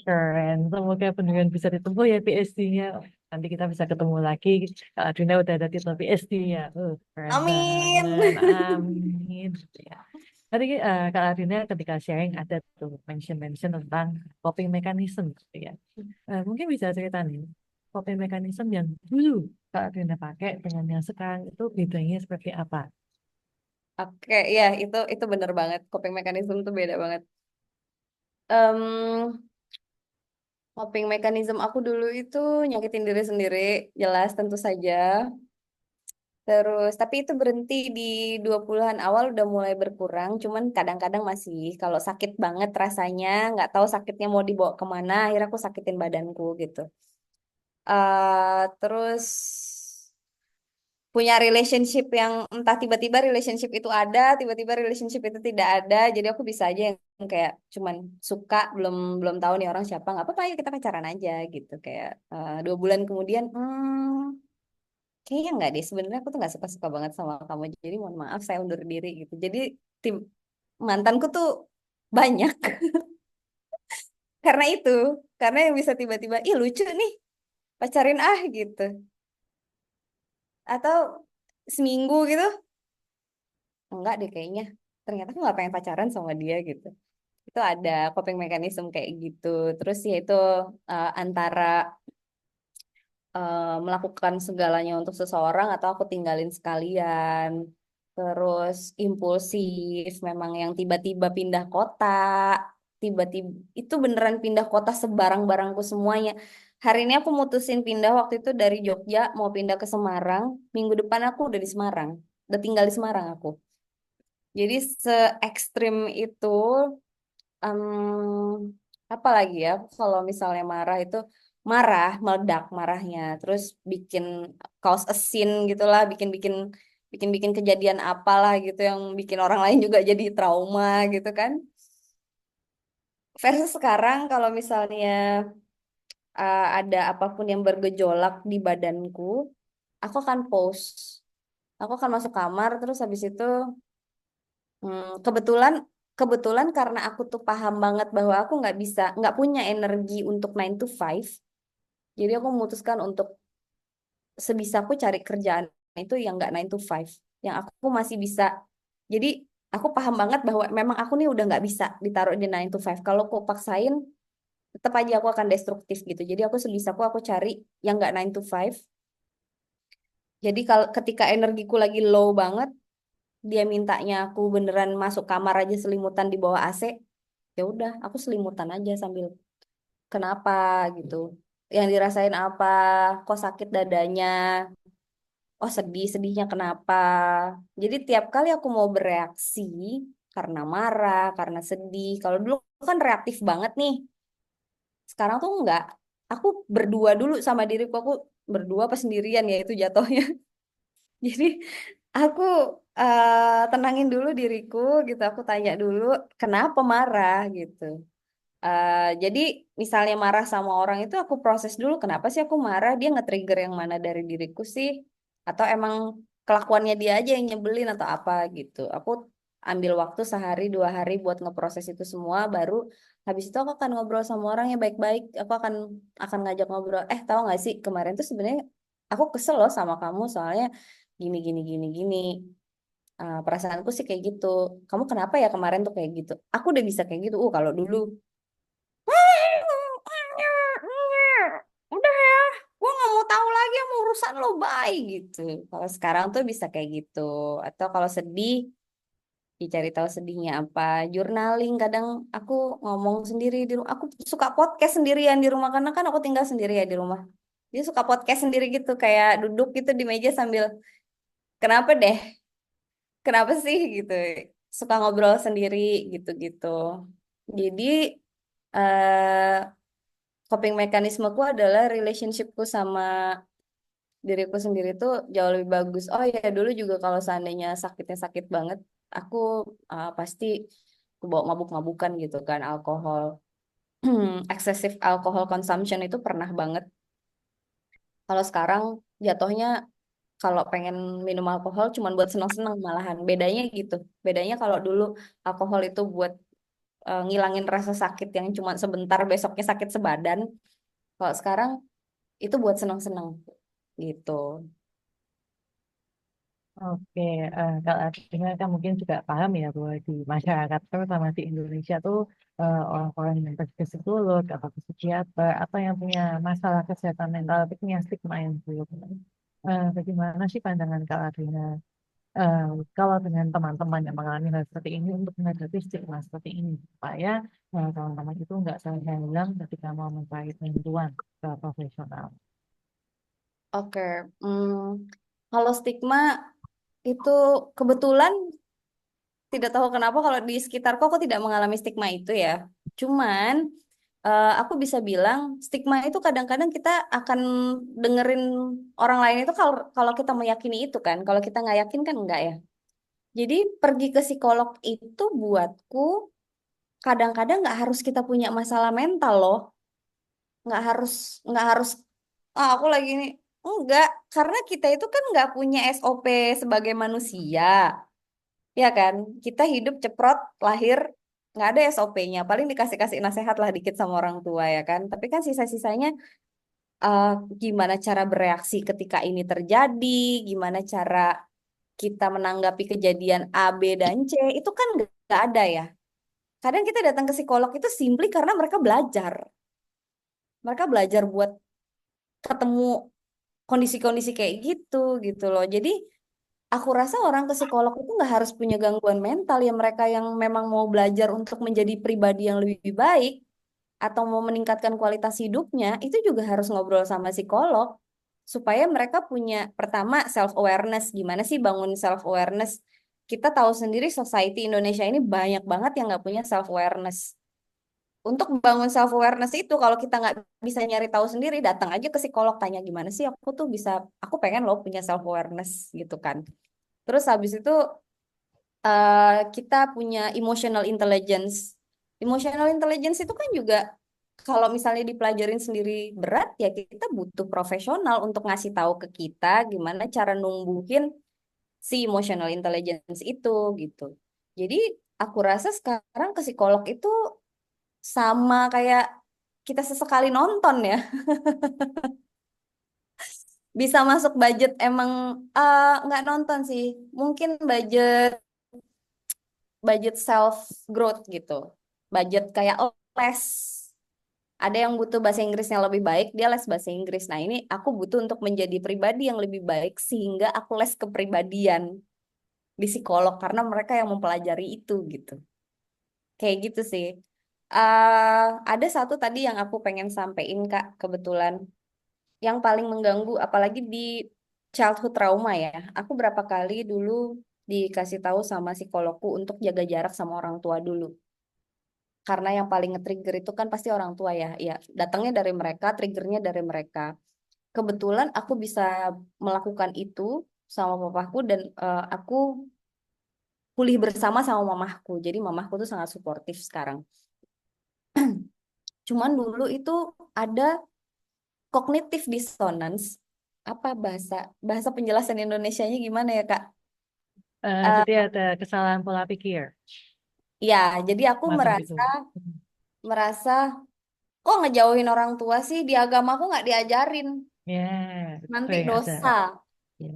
Keren. Semoga beneran bisa ditempuh ya PhD-nya. Nanti kita bisa ketemu lagi. Kak Adrina udah ada titel PhD-nya. Keren Amin. banget. Amin. Ya. Tadi Kak Adrina ketika sharing ada tuh mention tentang coping mechanism gitu ya. Mungkin bisa cerita nih, coping mechanism yang dulu Kak Adrina pakai dengan yang sekarang itu bedanya seperti apa? Oke, ya itu bener banget. Coping mechanism tuh beda banget. Em, Coping mechanism aku dulu itu nyakitin diri sendiri, jelas tentu saja. Terus, tapi itu berhenti di 20-an awal udah mulai berkurang. Cuman kadang-kadang masih, kalau sakit banget rasanya, nggak tahu sakitnya mau dibawa kemana, akhirnya aku sakitin badanku gitu. Terus punya relationship yang entah tiba-tiba relationship itu ada, tiba-tiba relationship itu tidak ada. Jadi aku bisa aja yang kayak cuman suka, belum belum tahu nih orang siapa, nggak apa-apa ya kita pacaran aja gitu. Kayak 2 bulan kemudian, kayaknya nggak deh. Sebenarnya aku tuh nggak suka-suka banget sama kamu. Jadi mohon maaf saya undur diri gitu. Jadi tim mantanku tuh banyak karena itu, karena yang bisa tiba-tiba, ih lucu nih pacarin gitu, atau seminggu gitu. Enggak deh kayaknya. Ternyata aku nggak pengen pacaran sama dia gitu. Itu ada coping mechanism kayak gitu. Terus ya itu antara melakukan segalanya untuk seseorang atau aku tinggalin sekalian. Terus impulsif, memang yang tiba-tiba pindah kota, tiba-tiba itu beneran pindah kota sebarang barangku semuanya. Hari ini aku mutusin pindah waktu itu dari Jogja mau pindah ke Semarang. Minggu depan aku udah di Semarang, udah tinggal di Semarang aku. Jadi se ekstrim itu. Apa lagi ya? Kalau misalnya marah itu marah, meledak marahnya, terus bikin cause a scene gitulah, bikin kejadian apalah gitu yang bikin orang lain juga jadi trauma gitu kan. Versus sekarang kalau misalnya ada apapun yang bergejolak di badanku, aku akan pause. Aku akan masuk kamar terus habis itu kebetulan kebetulan karena aku tuh paham banget bahwa aku nggak punya energi untuk 9 to 5. Jadi aku memutuskan untuk sebisaku cari kerjaan itu yang nggak 9 to 5, yang aku masih bisa. Jadi aku paham banget bahwa memang aku nih udah nggak bisa ditaruh di 9 to 5. Kalau aku paksain, tetap aja aku akan destruktif gitu. Jadi aku sebisaku aku cari yang nggak 9 to 5. Jadi kalau ketika energiku lagi low banget, dia mintanya aku beneran masuk kamar aja selimutan di bawah AC, ya udah aku selimutan aja sambil kenapa gitu, yang dirasain apa, kok sakit dadanya, oh sedih, sedihnya kenapa. Jadi tiap kali aku mau bereaksi karena marah, karena sedih, kalau dulu kan reaktif banget nih, sekarang tuh enggak. Aku berdua dulu sama diriku, aku berdua apa sendirian ya itu jatuhnya. Jadi aku tenangin dulu diriku gitu, aku tanya dulu kenapa marah gitu. Jadi misalnya marah sama orang itu aku proses dulu kenapa sih aku marah, dia nge-trigger yang mana dari diriku sih, atau emang kelakuannya dia aja yang nyebelin atau apa gitu. Aku ambil waktu sehari 2 hari buat ngeproses itu semua, baru habis itu aku akan ngobrol sama orang yang baik-baik. Aku akan ngajak ngobrol, tahu nggak sih kemarin tuh sebenarnya aku kesel loh sama kamu soalnya gini gini gini gini. Perasaanku sih kayak gitu. Kamu kenapa ya kemarin tuh kayak gitu? Aku udah bisa kayak gitu. Kalau dulu udah ya, gue nggak mau tahu lagi sama urusan lo, bye gitu. Kalau sekarang tuh bisa kayak gitu. Atau kalau sedih, dicari tahu sedihnya apa. Journaling, kadang aku ngomong sendiri di rumah. Aku suka podcast sendirian di rumah karena kan aku tinggal sendiri ya di rumah. Dia suka podcast sendiri gitu, kayak duduk gitu di meja sambil kenapa deh, kenapa sih gitu. Suka ngobrol sendiri gitu-gitu. Jadi eh coping mekanismeku adalah relationshipku sama diriku sendiri tuh jauh lebih bagus. Oh ya dulu juga kalau seandainya sakitnya sakit banget, aku pasti kebawa mabuk-mabukan gitu kan, alkohol. Excessive alcohol consumption itu pernah banget. Kalau sekarang jatuhnya kalau pengen minum alkohol cuma buat senang-senang malahan. Bedanya gitu. Bedanya kalau dulu alkohol itu buat ngilangin rasa sakit yang cuma sebentar, besoknya sakit sebadan. Kalau sekarang itu buat senang-senang gitu. Oke, kalau artinya kan mungkin juga paham ya bahwa di masyarakat terutama di Indonesia tuh orang-orang yang berpsikolog atau psikiater atau yang punya masalah kesehatan mental itu punya stigma yang buruk. Bagaimana sih pandangan Kak Arina eh, kalau dengan teman-teman yang mengalami hal seperti ini untuk menghadapi stigma seperti ini supaya teman-teman itu nggak salah hilang ketika mau mencari bantuan ke profesional. Oke, kalau stigma itu kebetulan tidak tahu kenapa kalau di sekitarku aku tidak mengalami stigma itu ya. Cuman aku bisa bilang stigma itu kadang-kadang kita akan dengerin orang lain itu kalau kalau kita meyakini itu kan. Kalau kita nggak yakin kan enggak ya. Jadi pergi ke psikolog itu buatku kadang-kadang nggak harus kita punya masalah mental loh. Nggak harus nggak harus aku lagi ini enggak, karena kita itu kan nggak punya SOP sebagai manusia. Ya kan, kita hidup ceprot, lahir, nggak ada SOP-nya. Paling dikasih-kasih nasihat lah dikit sama orang tua ya kan. Tapi kan sisa-sisanya eh, gimana cara bereaksi ketika ini terjadi, gimana cara kita menanggapi kejadian A, B, dan C, itu kan nggak ada ya. Kadang kita datang ke psikolog itu simply karena mereka belajar. Mereka belajar buat ketemu kondisi-kondisi kayak gitu gitu loh. Jadi aku rasa orang ke psikolog itu nggak harus punya gangguan mental ya, mereka yang memang mau belajar untuk menjadi pribadi yang lebih baik atau mau meningkatkan kualitas hidupnya itu juga harus ngobrol sama psikolog supaya mereka punya pertama self awareness. Gimana sih bangun self awareness? Kita tahu sendiri society Indonesia ini banyak banget yang nggak punya self awareness. Untuk bangun self awareness itu kalau kita nggak bisa nyari tahu sendiri, datang aja ke psikolog, tanya gimana sih aku tuh bisa, aku pengen loh punya self awareness gitu kan. Terus habis itu kita punya emotional intelligence. Emotional intelligence itu kan juga kalau misalnya dipelajarin sendiri berat ya, kita butuh profesional untuk ngasih tahu ke kita gimana cara numbuhin si emotional intelligence itu gitu. Jadi aku rasa sekarang ke psikolog itu sama kayak kita sesekali nonton ya. Bisa masuk budget emang nggak nonton sih. Mungkin budget budget self growth gitu. Budget kayak les. Ada yang butuh bahasa Inggrisnya lebih baik, dia les bahasa Inggris. Nah, ini aku butuh untuk menjadi pribadi yang lebih baik sehingga aku les kepribadian di psikolog karena mereka yang mempelajari itu gitu. Kayak gitu sih. Ada satu tadi yang aku pengen sampein Kak, kebetulan yang paling mengganggu apalagi di childhood trauma ya. Aku berapa kali dulu dikasih tahu sama psikologku untuk jaga jarak sama orang tua dulu. Karena yang paling nge-trigger itu kan pasti orang tua ya. Ya, datangnya dari mereka, triggernya dari mereka. Kebetulan aku bisa melakukan itu sama papaku dan aku pulih bersama sama mamahku. Jadi mamahku tuh sangat suportif sekarang. Cuman dulu itu ada cognitive dissonance. Apa bahasa bahasa penjelasan Indonesianya gimana ya, Kak? Jadi Eh, ada kesalahan pola pikir, ya, jadi aku macam gitu. merasa merasa kok ngejauhin orang tua sih, di agamaku nggak diajarin, Ya, itu nanti sering ada. dosa. Ya.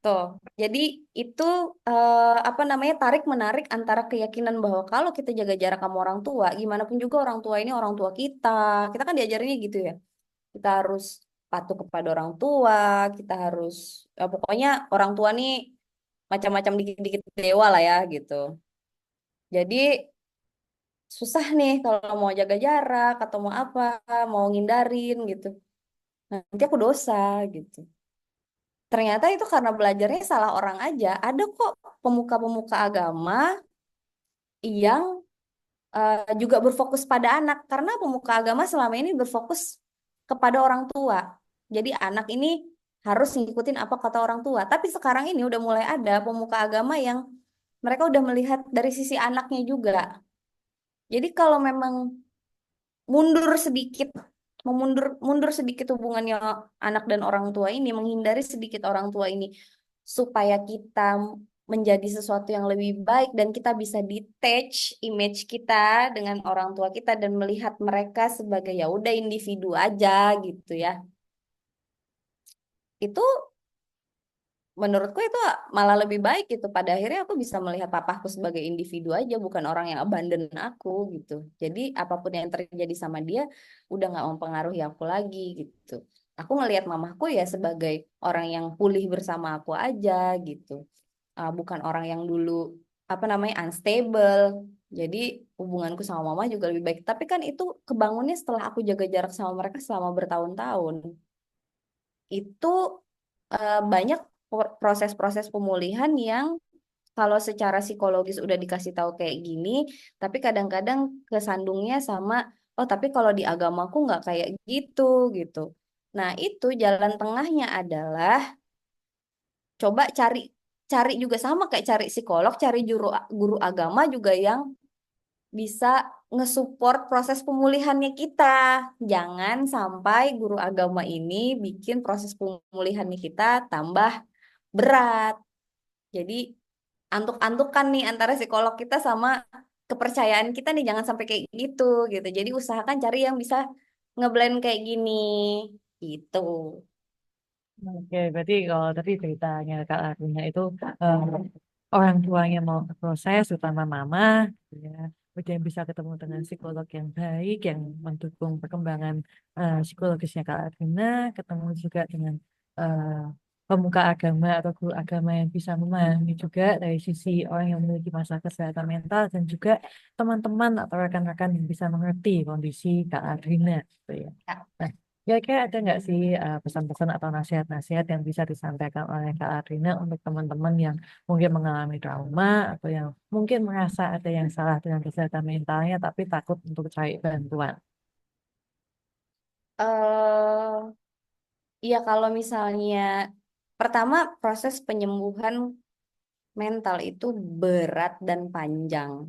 Tuh, jadi itu apa namanya, tarik menarik antara keyakinan bahwa kalau kita jaga jarak sama orang tua, gimana pun juga orang tua ini orang tua kita. Kita kan diajarinnya gitu ya. Kita harus patuh kepada orang tua, kita harus pokoknya orang tua nih macam-macam dikit-dikit dewa lah ya gitu. Jadi susah nih kalau mau jaga jarak atau mau apa, mau ngindarin gitu. Nanti aku dosa gitu. Ternyata itu karena belajarnya salah orang aja. Ada kok pemuka-pemuka agama yang juga berfokus pada anak. Karena pemuka agama selama ini berfokus kepada orang tua. Jadi anak ini harus ngikutin apa kata orang tua. Tapi sekarang ini udah mulai ada pemuka agama yang mereka udah melihat dari sisi anaknya juga. Jadi kalau memang mundur sedikit, mundur sedikit hubungannya anak dan orang tua ini, menghindari sedikit orang tua ini, supaya kita menjadi sesuatu yang lebih baik dan kita bisa detach image kita dengan orang tua kita dan melihat mereka sebagai ya udah individu aja gitu ya. Itu menurutku itu malah lebih baik gitu. Pada akhirnya aku bisa melihat papaku sebagai individu aja, bukan orang yang abandon aku gitu. Jadi apapun yang terjadi sama dia udah nggak mempengaruhi aku lagi gitu. Aku ngelihat mamaku ya sebagai orang yang pulih bersama aku aja gitu. Bukan orang yang dulu apa namanya unstable. Jadi hubunganku sama mama juga lebih baik. Tapi kan itu kebangunnya setelah aku jaga jarak sama mereka selama bertahun-tahun. Itu banyak proses-proses pemulihan yang kalau secara psikologis udah dikasih tahu kayak gini, tapi kadang-kadang kesandungnya sama, oh tapi kalau di agamaku nggak kayak gitu gitu. Nah itu jalan tengahnya adalah coba cari cari juga sama kayak cari psikolog, cari guru agama juga yang bisa ngesupport proses pemulihannya kita. Jangan sampai guru agama ini bikin proses pemulihannya kita tambah berat. Jadi antuk-antukan nih antara psikolog kita sama kepercayaan kita nih jangan sampai kayak gitu gitu. Jadi usahakan cari yang bisa ngeblend kayak gini gitu. Oke, berarti kalau tadi ceritanya Kak Aruna itu eh, orang tuanya mau proses, utama mama, gitu ya, kemudian bisa ketemu dengan psikolog yang baik, yang mendukung perkembangan psikologisnya Kak Aruna, ketemu juga dengan eh, pemuka agama atau guru agama yang bisa memahami juga dari sisi orang yang memiliki masalah kesehatan mental, dan juga teman-teman atau rekan-rekan yang bisa mengerti kondisi Kak Aruna, gitu ya. Ya. Nah, kira-kira ada nggak sih pesan-pesan atau nasihat-nasihat yang bisa disampaikan oleh Kak Arina untuk teman-teman yang mungkin mengalami trauma atau yang mungkin merasa ada yang salah dengan kesehatan mentalnya tapi takut untuk cari bantuan? eh ya kalau misalnya pertama proses penyembuhan mental itu berat dan panjang.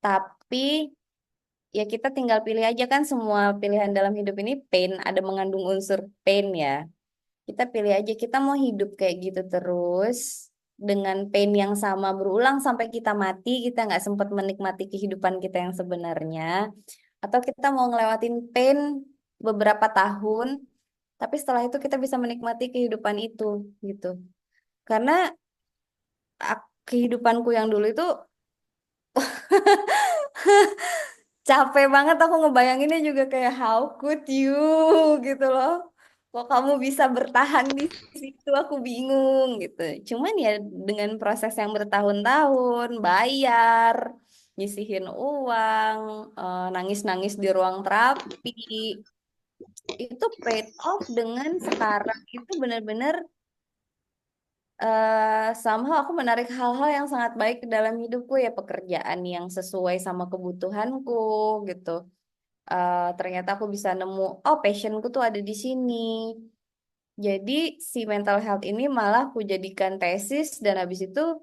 Tapi ya kita tinggal pilih aja kan semua pilihan dalam hidup ini pain, ada mengandung unsur pain ya. Kita pilih aja kita mau hidup kayak gitu terus dengan pain yang sama berulang sampai kita mati, kita nggak sempat menikmati kehidupan kita yang sebenarnya. Atau kita mau ngelewatin pain beberapa tahun, tapi setelah itu kita bisa menikmati kehidupan itu gitu. Karena kehidupanku yang dulu itu capek banget aku ngebayanginnya juga kayak how could you gitu loh. Kok kamu bisa bertahan di situ aku bingung gitu. Cuman ya dengan proses yang bertahun-tahun, bayar, nyisihin uang, nangis-nangis di ruang terapi, itu paid off dengan sekarang itu benar-benar somehow aku menarik hal-hal yang sangat baik ke dalam hidupku ya pekerjaan yang sesuai sama kebutuhanku gitu. Ternyata aku bisa nemu oh passionku tuh ada di sini. Jadi si mental health ini malah aku jadikan tesis dan habis itu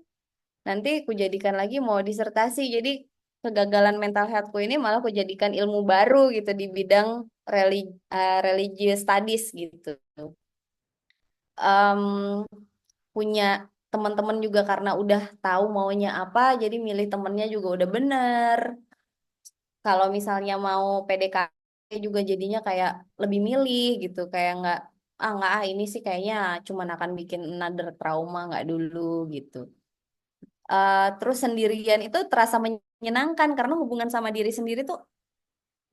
nanti aku jadikan lagi mau disertasi. Jadi kegagalan mental healthku ini malah aku jadikan ilmu baru gitu di bidang religious studies gitu. Em, Punya teman-teman juga karena udah tahu maunya apa, jadi milih temennya juga udah bener. Kalau misalnya mau PDKT juga jadinya kayak lebih milih gitu, kayak nggak ini sih kayaknya cuman akan bikin another trauma nggak dulu gitu. Terus sendirian itu terasa menyenangkan karena hubungan sama diri sendiri tuh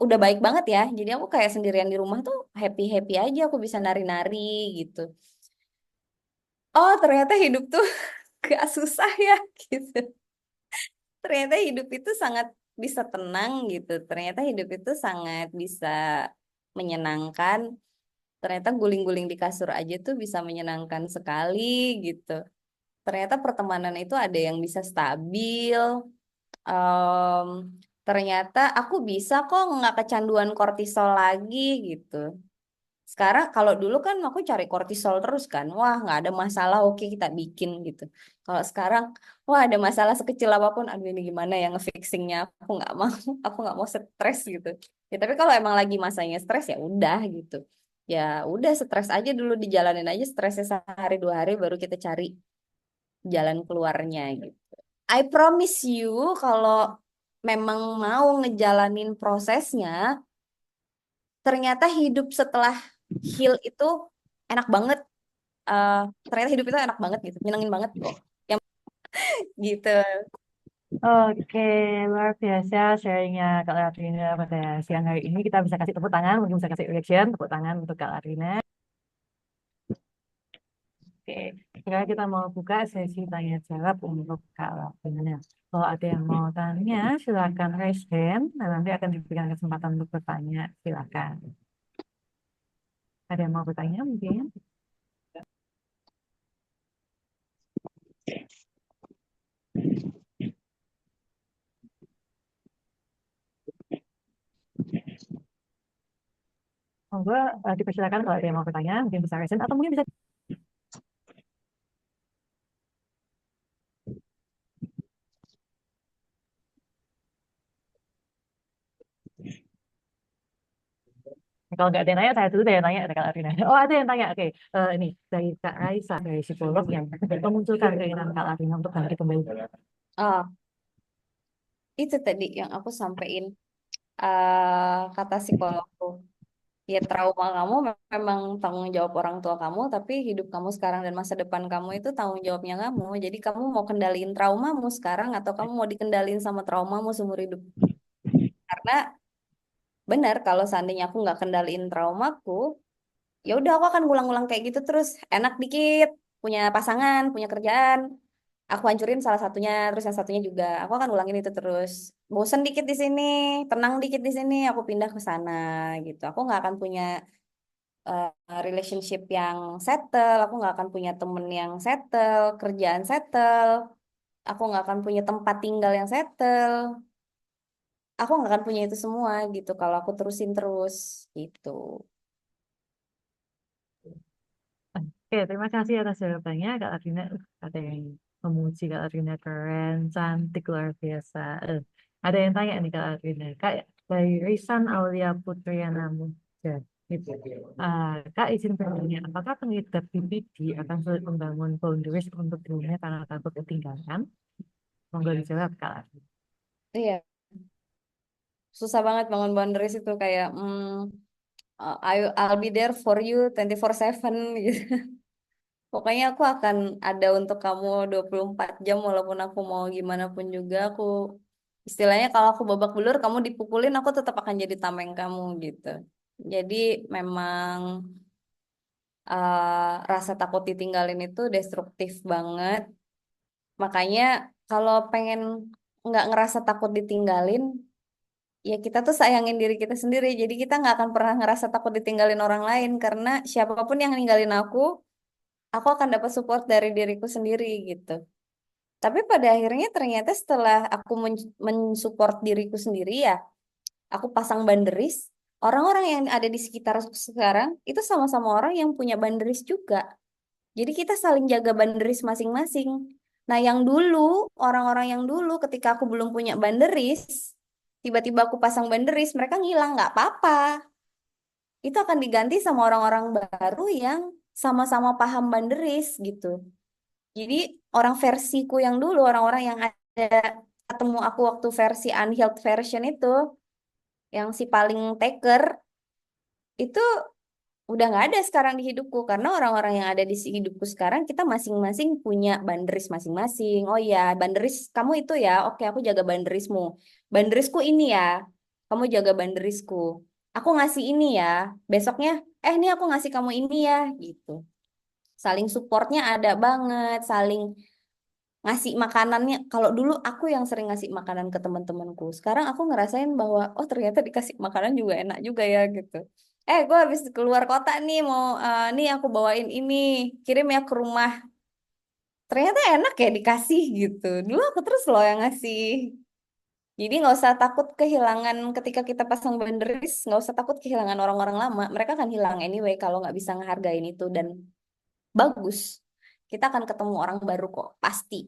udah baik banget ya. Jadi aku kayak sendirian di rumah tuh happy happy aja, aku bisa nari-nari gitu. Oh ternyata hidup tuh gak susah ya gitu. Ternyata hidup itu sangat bisa tenang gitu. Ternyata hidup itu sangat bisa menyenangkan. Ternyata guling-guling di kasur aja tuh bisa menyenangkan sekali gitu. Ternyata pertemanan itu ada yang bisa stabil. Em, Ternyata aku bisa kok nggak kecanduan kortisol lagi gitu. Sekarang kalau dulu kan aku cari kortisol terus kan, wah nggak ada masalah, oke kita bikin gitu. Kalau sekarang, wah ada masalah sekecil apapun, aduh ini gimana ya ngefixingnya, aku nggak mau, aku nggak mau stres gitu. Ya tapi kalau emang lagi masanya stres ya udah gitu. Ya udah stres aja dulu dijalanin aja stresnya sehari 2 hari baru kita cari jalan keluarnya gitu. I promise you kalau memang mau ngejalanin prosesnya, ternyata hidup setelah heal itu enak banget. Eh, Ternyata hidup itu enak banget gitu, nyenengin banget kok. Yang gitu. Oke, luar biasa sharingnya Kak Latrina pada siang hari ini. Kita bisa kasih tepuk tangan, mungkin bisa kasih reaction, tepuk tangan untuk Kak Latrina. Oke, sekarang kita mau buka sesi tanya jawab untuk Kak Latrina. Kalau ada yang mau tanya, silakan raise hand. Nah, nanti akan diberikan kesempatan untuk bertanya. Silakan. Ada yang mau bertanya mungkin? Monggo, dipersilakan kalau ada yang mau bertanya, mungkin bisa raise hand atau mungkin bisa. Kalau nggak ada yang nanya, saya dulu deh yang nanya ada Kak Latrina. Oh, ada yang tanya. Oke, ini dari Kak Raisa, dari psikolog yang memunculkan keinginan Kak Latrina untuk bangkit kembali. Oh, itu tadi yang aku sampein, kata psikologku. Ya trauma kamu memang tanggung jawab orang tua kamu, tapi hidup kamu sekarang dan masa depan kamu itu tanggung jawabnya kamu. Jadi kamu mau kendaliin traumamu sekarang atau kamu mau dikendaliin sama traumamu seumur hidup? Karena benar kalau seandainya aku nggak kendaliin traumaku, ya udah aku akan ngulang-ngulang kayak gitu terus. Enak dikit, punya pasangan, punya kerjaan, aku hancurin salah satunya, terus yang satunya juga. Aku akan ulangin itu terus. Bosen dikit di sini, tenang dikit di sini, aku pindah ke sana gitu. Aku nggak akan punya eh, relationship yang settle, aku nggak akan punya temen yang settle, kerjaan settle, aku nggak akan punya tempat tinggal yang settle, aku nggak akan punya itu semua gitu kalau aku terusin terus gitu. Oke, terima kasih atas jawabannya Kak Latrina. Ada yang memuji Kak Latrina keren, cantik, luar biasa. Ada yang tanya nih Kak Latrina. Kak, dari Risan Aulia Putriana Muda. Gitu. Kak izin bertanya, apakah pengidap BPD akan sulit membangun boundaries untuk dirinya karena takut ketinggalan? Monggo dijawab Kak Latrina. Iya, susah banget bangun boundaries itu kayak I'll be there for you 24/7 gitu. Pokoknya aku akan ada untuk kamu 24 jam walaupun aku mau gimana pun juga aku istilahnya kalau aku babak belur kamu dipukulin aku tetap akan jadi tameng kamu gitu. Jadi memang rasa takut ditinggalin itu destruktif banget. Makanya kalau pengen nggak ngerasa takut ditinggalin, ya kita tuh sayangin diri kita sendiri. Jadi kita nggak akan pernah ngerasa takut ditinggalin orang lain karena siapapun yang ninggalin aku akan dapat support dari diriku sendiri gitu. Tapi pada akhirnya ternyata setelah aku mensupport diriku sendiri ya, aku pasang boundaries. Orang-orang yang ada di sekitar sekarang itu sama-sama orang yang punya boundaries juga. Jadi kita saling jaga boundaries masing-masing. Nah, yang dulu, orang-orang yang dulu ketika aku belum punya boundaries, tiba-tiba aku pasang boundaries, mereka ngilang, nggak apa-apa. Itu akan diganti sama orang-orang baru yang sama-sama paham boundaries gitu. Jadi orang versiku yang dulu, orang-orang yang ada ketemu aku waktu versi unhealed version itu, yang si paling taker, itu udah nggak ada sekarang di hidupku karena orang-orang yang ada di hidupku sekarang kita masing-masing punya boundaries masing-masing. Oh iya, boundaries kamu itu ya. Oke, aku jaga boundariesmu. Boundariesku ini ya. Kamu jaga boundariesku. Aku ngasih ini ya. Besoknya, ini aku ngasih kamu ini ya, gitu. Saling supportnya ada banget, saling ngasih makanannya. Kalau dulu aku yang sering ngasih makanan ke teman-temanku. Sekarang aku ngerasain bahwa oh ternyata dikasih makanan juga enak juga ya gitu. Gue habis keluar kota nih mau nih aku bawain ini, kirim ya ke rumah. Ternyata enak ya dikasih gitu. Dulu aku terus loh yang ngasih. Jadi nggak usah takut kehilangan ketika kita pasang boundaries, nggak usah takut kehilangan orang-orang lama. Mereka akan hilang anyway kalau nggak bisa ngehargain itu dan bagus. Kita akan ketemu orang baru kok, pasti.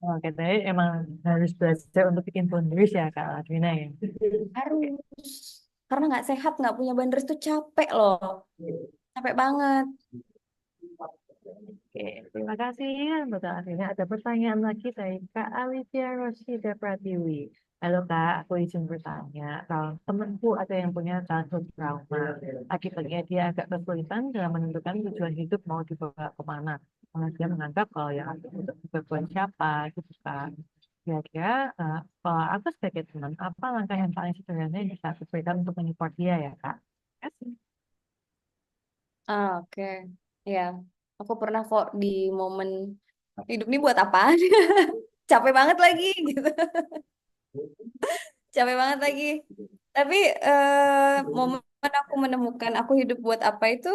Oke, tapi emang harus belajar untuk bikin boundaries ya Kak Ladrina ya. Harus. Karena nggak sehat, nggak punya boundaries tuh capek loh. Capek banget. Oke, terima kasih Mbak Alvina. Ada pertanyaan lagi dari Kak Alicia Roshida Pratiwi. Halo Kak, aku izin bertanya. Kalau temanku ada yang punya childhood trauma, akibatnya dia agak kesulitan dalam menentukan tujuan hidup mau dibawa kemana. Karena dia menganggap kalau yang aku untuk berbuat siapa, gitu kan. Kira-kira kalau aku sebagai teman, apa langkah yang paling sederhana yang bisa aku berikan untuk menyupport dia ya Kak? Terima kasih. Ah, oke. Ya, aku pernah kok di momen hidup ini buat apa? Capek banget lagi gitu. Capek banget lagi. Tapi momen aku menemukan aku hidup buat apa itu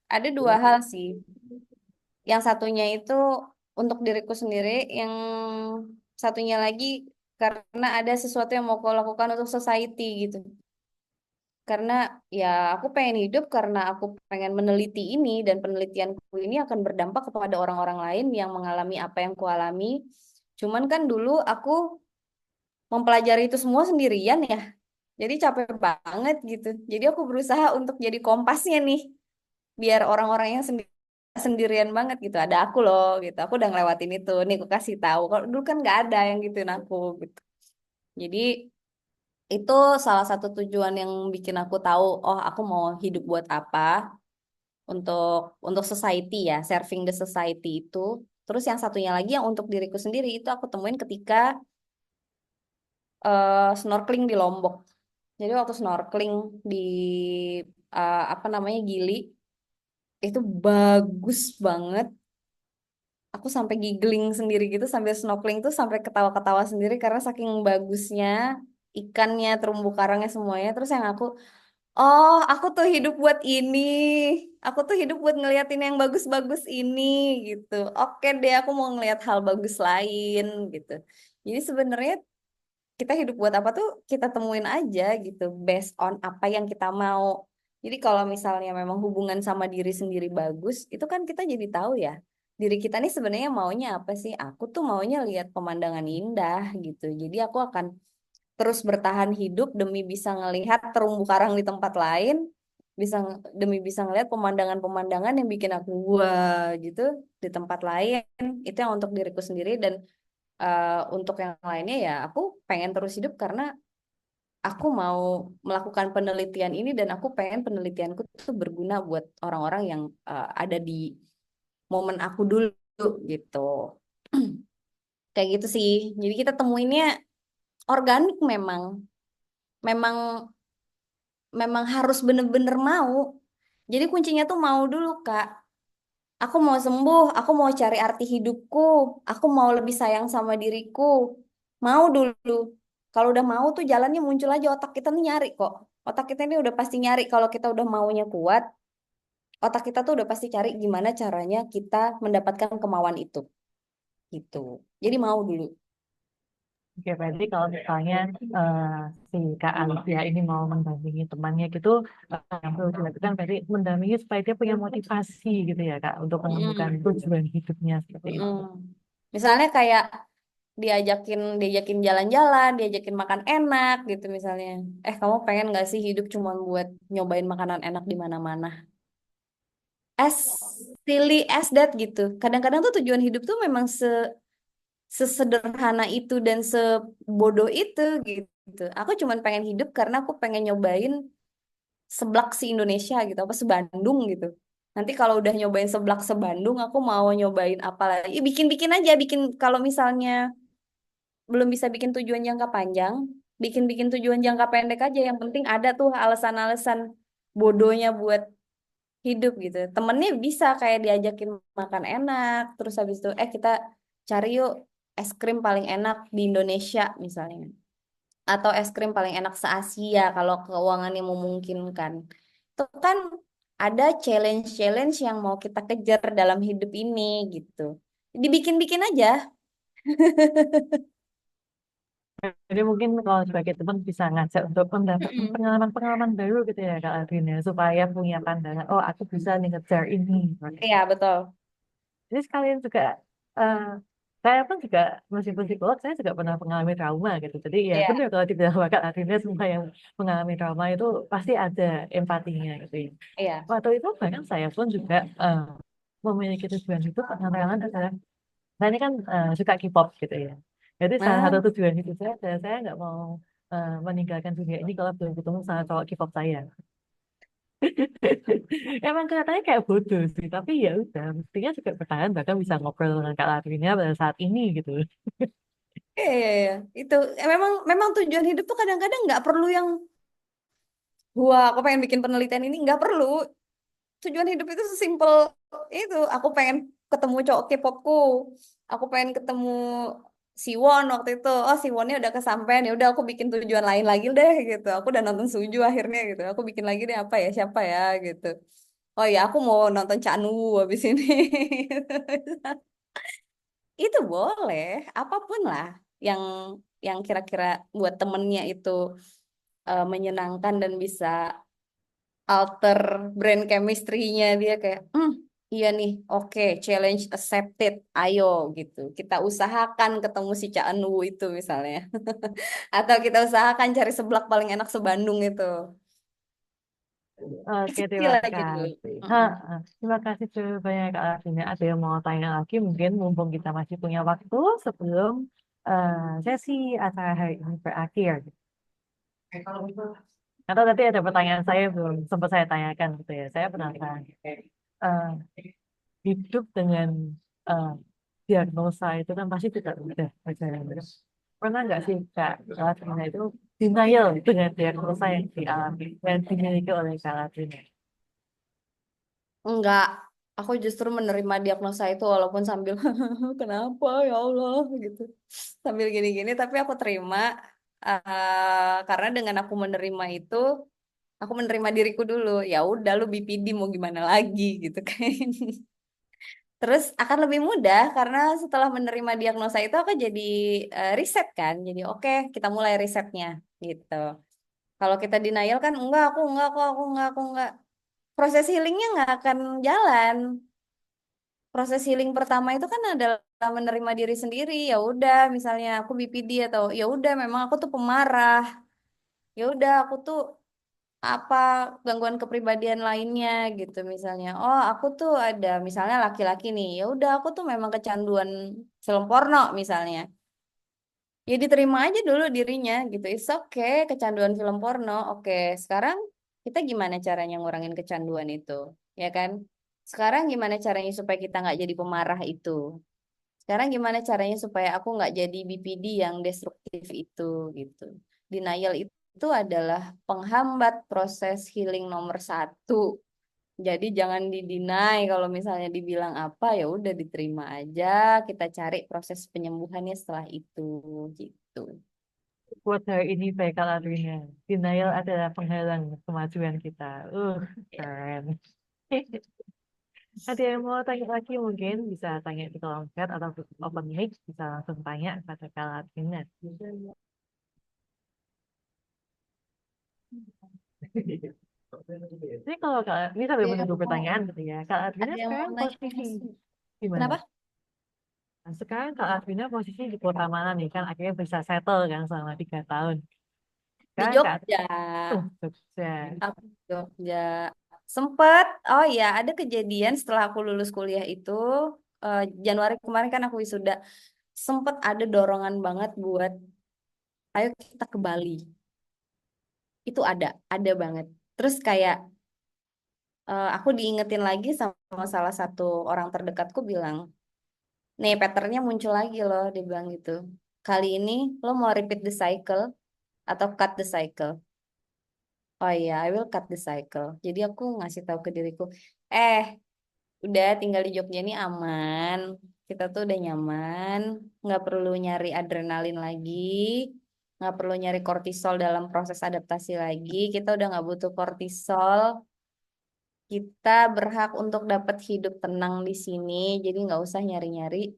ada dua hal sih. Yang satunya itu untuk diriku sendiri, yang satunya lagi karena ada sesuatu yang mau aku lakukan untuk society gitu. Karena ya aku pengen hidup karena aku pengen meneliti ini dan penelitianku ini akan berdampak kepada orang-orang lain yang mengalami apa yang kualami. Cuman kan dulu aku mempelajari itu semua sendirian ya. Jadi capek banget gitu. Jadi aku berusaha untuk jadi kompasnya nih, biar orang-orang yang sendirian banget gitu. Ada aku loh gitu. Aku udah ngelewatin itu. Nih aku kasih tahu. Kalau dulu kan nggak ada yang gituin aku gitu. Jadi itu salah satu tujuan yang bikin aku tahu, oh aku mau hidup buat apa untuk society ya, serving the society itu. Terus yang satunya lagi yang untuk diriku sendiri itu aku temuin ketika snorkeling di Lombok. Jadi waktu snorkeling di apa namanya Gili itu bagus banget. Aku sampai giggling sendiri gitu sambil snorkeling tuh sampai ketawa-ketawa sendiri karena saking bagusnya ikannya, terumbu karangnya semuanya. Terus yang oh aku tuh hidup buat ini. Aku tuh hidup buat ngeliatin yang bagus-bagus ini gitu. Oke deh, aku mau ngeliat hal bagus lain gitu. Jadi sebenarnya kita hidup buat apa tuh kita temuin aja gitu based on apa yang kita mau. Jadi kalau misalnya memang hubungan sama diri sendiri bagus, itu kan kita jadi tahu ya. Diri kita nih sebenarnya maunya apa sih? Aku tuh maunya lihat pemandangan indah gitu. Jadi aku akan terus bertahan hidup demi bisa ngelihat terumbu karang di tempat lain, demi bisa ngelihat pemandangan-pemandangan yang bikin aku wah gitu di tempat lain. Itu yang untuk diriku sendiri dan untuk yang lainnya ya aku pengen terus hidup karena aku mau melakukan penelitian ini dan aku pengen penelitianku tuh berguna buat orang-orang yang ada di momen aku dulu gitu. Kayak gitu sih. Jadi kita temuinnya organik memang. Memang memang harus bener-bener mau. Jadi kuncinya tuh mau dulu, Kak. Aku mau sembuh, aku mau cari arti hidupku, aku mau lebih sayang sama diriku. Mau dulu. Kalau udah mau tuh jalannya muncul aja otak kita nih nyari kok. Otak kita ini udah pasti nyari kalau kita udah maunya kuat. Otak kita tuh udah pasti cari gimana caranya kita mendapatkan kemauan itu. Gitu. Jadi mau dulu. Oke, berarti kalau misalnya eh, si Kak Alfia ini mau mendampingi temannya gitu, yang perlu dilakukan berarti mendampingi supaya dia punya motivasi gitu ya Kak, untuk menemukan Mm-mm. tujuan hidupnya seperti Mm-mm. itu. Misalnya kayak diajakin jalan-jalan, diajakin makan enak gitu misalnya. Kamu pengen gak sih hidup cuma buat nyobain makanan enak di mana-mana? As silly as that gitu. Kadang-kadang tuh tujuan hidup tuh memang sesederhana itu dan sebodoh itu gitu. Aku cuma pengen hidup karena aku pengen nyobain seblak si Indonesia gitu, apa sebandung gitu. Nanti kalau udah nyobain seblak sebandung, aku mau nyobain apa lagi. Bikin-bikin aja, bikin kalau misalnya belum bisa bikin tujuan jangka panjang, bikin-bikin tujuan jangka pendek aja. Yang penting ada tuh alasan-alasan bodohnya buat hidup gitu. Temennya bisa kayak diajakin makan enak, terus habis itu kita cari yuk es krim paling enak di Indonesia misalnya. Atau es krim paling enak se-Asia kalau keuangannya memungkinkan. Itu kan ada challenge-challenge yang mau kita kejar dalam hidup ini gitu. dibikin-bikin aja. Jadi mungkin kalau sebagai teman bisa ngajak untuk mendapatkan Mm-mm. pengalaman-pengalaman baru gitu ya Kak Adrina, supaya punya pandangan, oh aku bisa nih ngejar ini. Iya, betul. Jadi sekalian juga, eh, saya pun juga, meskipun psikolog, saya juga pernah mengalami trauma gitu. Jadi ya Iya, benar kalau dibilang Kak Adrina, semua yang mengalami trauma itu pasti ada empatinya gitu ya. iya. Waktu itu bahkan saya pun juga memiliki tujuan hidup penerangan adalah, saya ini kan suka K-pop gitu ya. Jadi salah satu Nah, tujuan hidup saya adalah saya nggak mau meninggalkan dunia ini kalau belum ketemu sama cowok K-pop saya. Emang kelihatannya kayak bodoh sih, tapi ya udah, mestinya juga bertahan bahkan bisa ngobrol dengan Kak Latrina pada saat ini gitu. iya, iya, iya. Itu memang memang tujuan hidup tuh kadang-kadang nggak perlu yang wah, aku pengen bikin penelitian ini nggak perlu. Tujuan hidup itu sesimpel itu. Aku pengen ketemu cowok K-popku. Aku pengen ketemu Siwon waktu itu. Oh, Siwonnya udah kesampean. Ya udah aku bikin tujuan lain lagi deh gitu. Aku udah nonton Suju akhirnya gitu. Aku bikin lagi deh apa ya siapa ya gitu. Oh ya, aku mau nonton Chanwoo habis ini. Itu boleh, apapun lah yang yang kira-kira buat temennya itu menyenangkan dan bisa alter brain chemistry-nya dia kayak, iya nih, oke, challenge accepted, ayo gitu. Kita usahakan ketemu si Cak Anu itu misalnya. Atau kita usahakan cari seblak paling enak se-Bandung itu. Oke, Kecil terima aja dulu. kasih. Mm-mm. Terima kasih banyak Kak Latrina. Ada yang mau tanya lagi mungkin mumpung kita masih punya waktu sebelum sesi acara hari ini berakhir. Atau tadi ada pertanyaan saya belum sempat saya tanyakan gitu ya. Saya penasaran. Eh, Hidup dengan eh, diagnosa itu kan pasti tidak mudah perjalanannya. Pernah nggak sih Kak Latrina itu denial dengan diagnosa yang dialami dan dimiliki oleh Kak Latrina? Enggak, aku justru menerima diagnosa itu walaupun sambil kenapa ya Allah gitu. Sambil gini-gini tapi aku terima karena dengan aku menerima itu aku menerima diriku dulu. Ya udah lu BPD mau gimana lagi gitu kan. Terus akan lebih mudah karena setelah menerima diagnosa itu aku jadi riset kan. Jadi oke, kita mulai risetnya gitu. Kalau kita denial kan enggak kok, aku enggak. Proses healingnya nggak akan jalan. Proses healing pertama itu kan adalah menerima diri sendiri. Ya udah, misalnya aku BPD atau ya udah memang aku tuh pemarah. Ya udah aku tuh apa gangguan kepribadian lainnya gitu misalnya. Oh, aku tuh ada misalnya laki-laki nih. Ya udah aku tuh memang kecanduan film porno misalnya. Ya diterima aja dulu dirinya gitu. It's okay, kecanduan film porno. Oke, sekarang kita gimana caranya ngurangin kecanduan itu? Ya kan? Sekarang gimana caranya supaya kita nggak jadi pemarah itu? Sekarang gimana caranya supaya aku nggak jadi BPD yang destruktif itu gitu. Denial itu adalah penghambat proses healing nomor satu. Jadi jangan didinai kalau misalnya dibilang apa ya udah diterima aja. Kita cari proses penyembuhannya setelah itu gitu. Buat hari ini baik Kak Latrina. Denial adalah penghalang kemajuan kita. Keren. Ada yang mau tanya lagi mungkin bisa tanya di kolom chat atau open mic bisa langsung tanya kepada Kak Latrina. Jadi kalau Kak, ini sambil Ada yang menunggu mau, pertanyaan gitu ya. Kak Latrina ada yang mau sekarang nanya posisi langsung. di mana? Kenapa? Nah, sekarang Kak Latrina posisi di kota mana nih? Kan akhirnya bisa settle kan selama 3 tahun. Di Sekarang Kak, Jogja. Jogja. Aku di Jogja. Sempet, oh iya, ada kejadian setelah aku lulus kuliah itu, Januari kemarin kan aku wisuda, sempet ada dorongan banget buat, ayo kita ke Bali. Itu ada banget. Terus kayak aku diingetin lagi sama salah satu orang terdekatku bilang, nih patternnya muncul lagi loh, dia bilang gitu. Kali ini lo mau repeat the cycle atau cut the cycle? Oh iya, I will cut the cycle. Jadi aku ngasih tahu ke diriku, eh udah tinggal di Jogja ini aman. Kita tuh udah nyaman, nggak perlu nyari adrenalin lagi, nggak perlu nyari kortisol dalam proses adaptasi lagi. Kita udah nggak butuh kortisol. Kita berhak untuk dapat hidup tenang di sini. Jadi nggak usah nyari-nyari.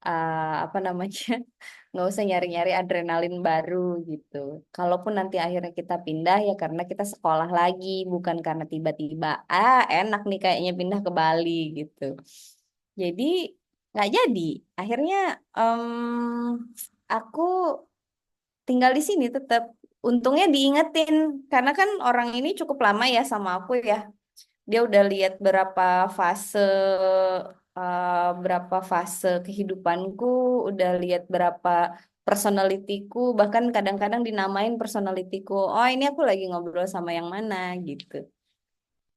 apa namanya, nggak usah nyari-nyari adrenalin baru gitu. Kalaupun nanti akhirnya kita pindah ya karena kita sekolah lagi, bukan karena tiba-tiba enak nih kayaknya pindah ke Bali gitu. Jadi nggak jadi. Akhirnya aku tinggal di sini tetap. Untungnya diingetin karena kan orang ini cukup lama ya sama aku ya. Dia udah lihat berapa fase kehidupanku, udah lihat berapa personalitiku, bahkan kadang-kadang dinamain personalitiku. Oh, ini aku lagi ngobrol sama yang mana gitu.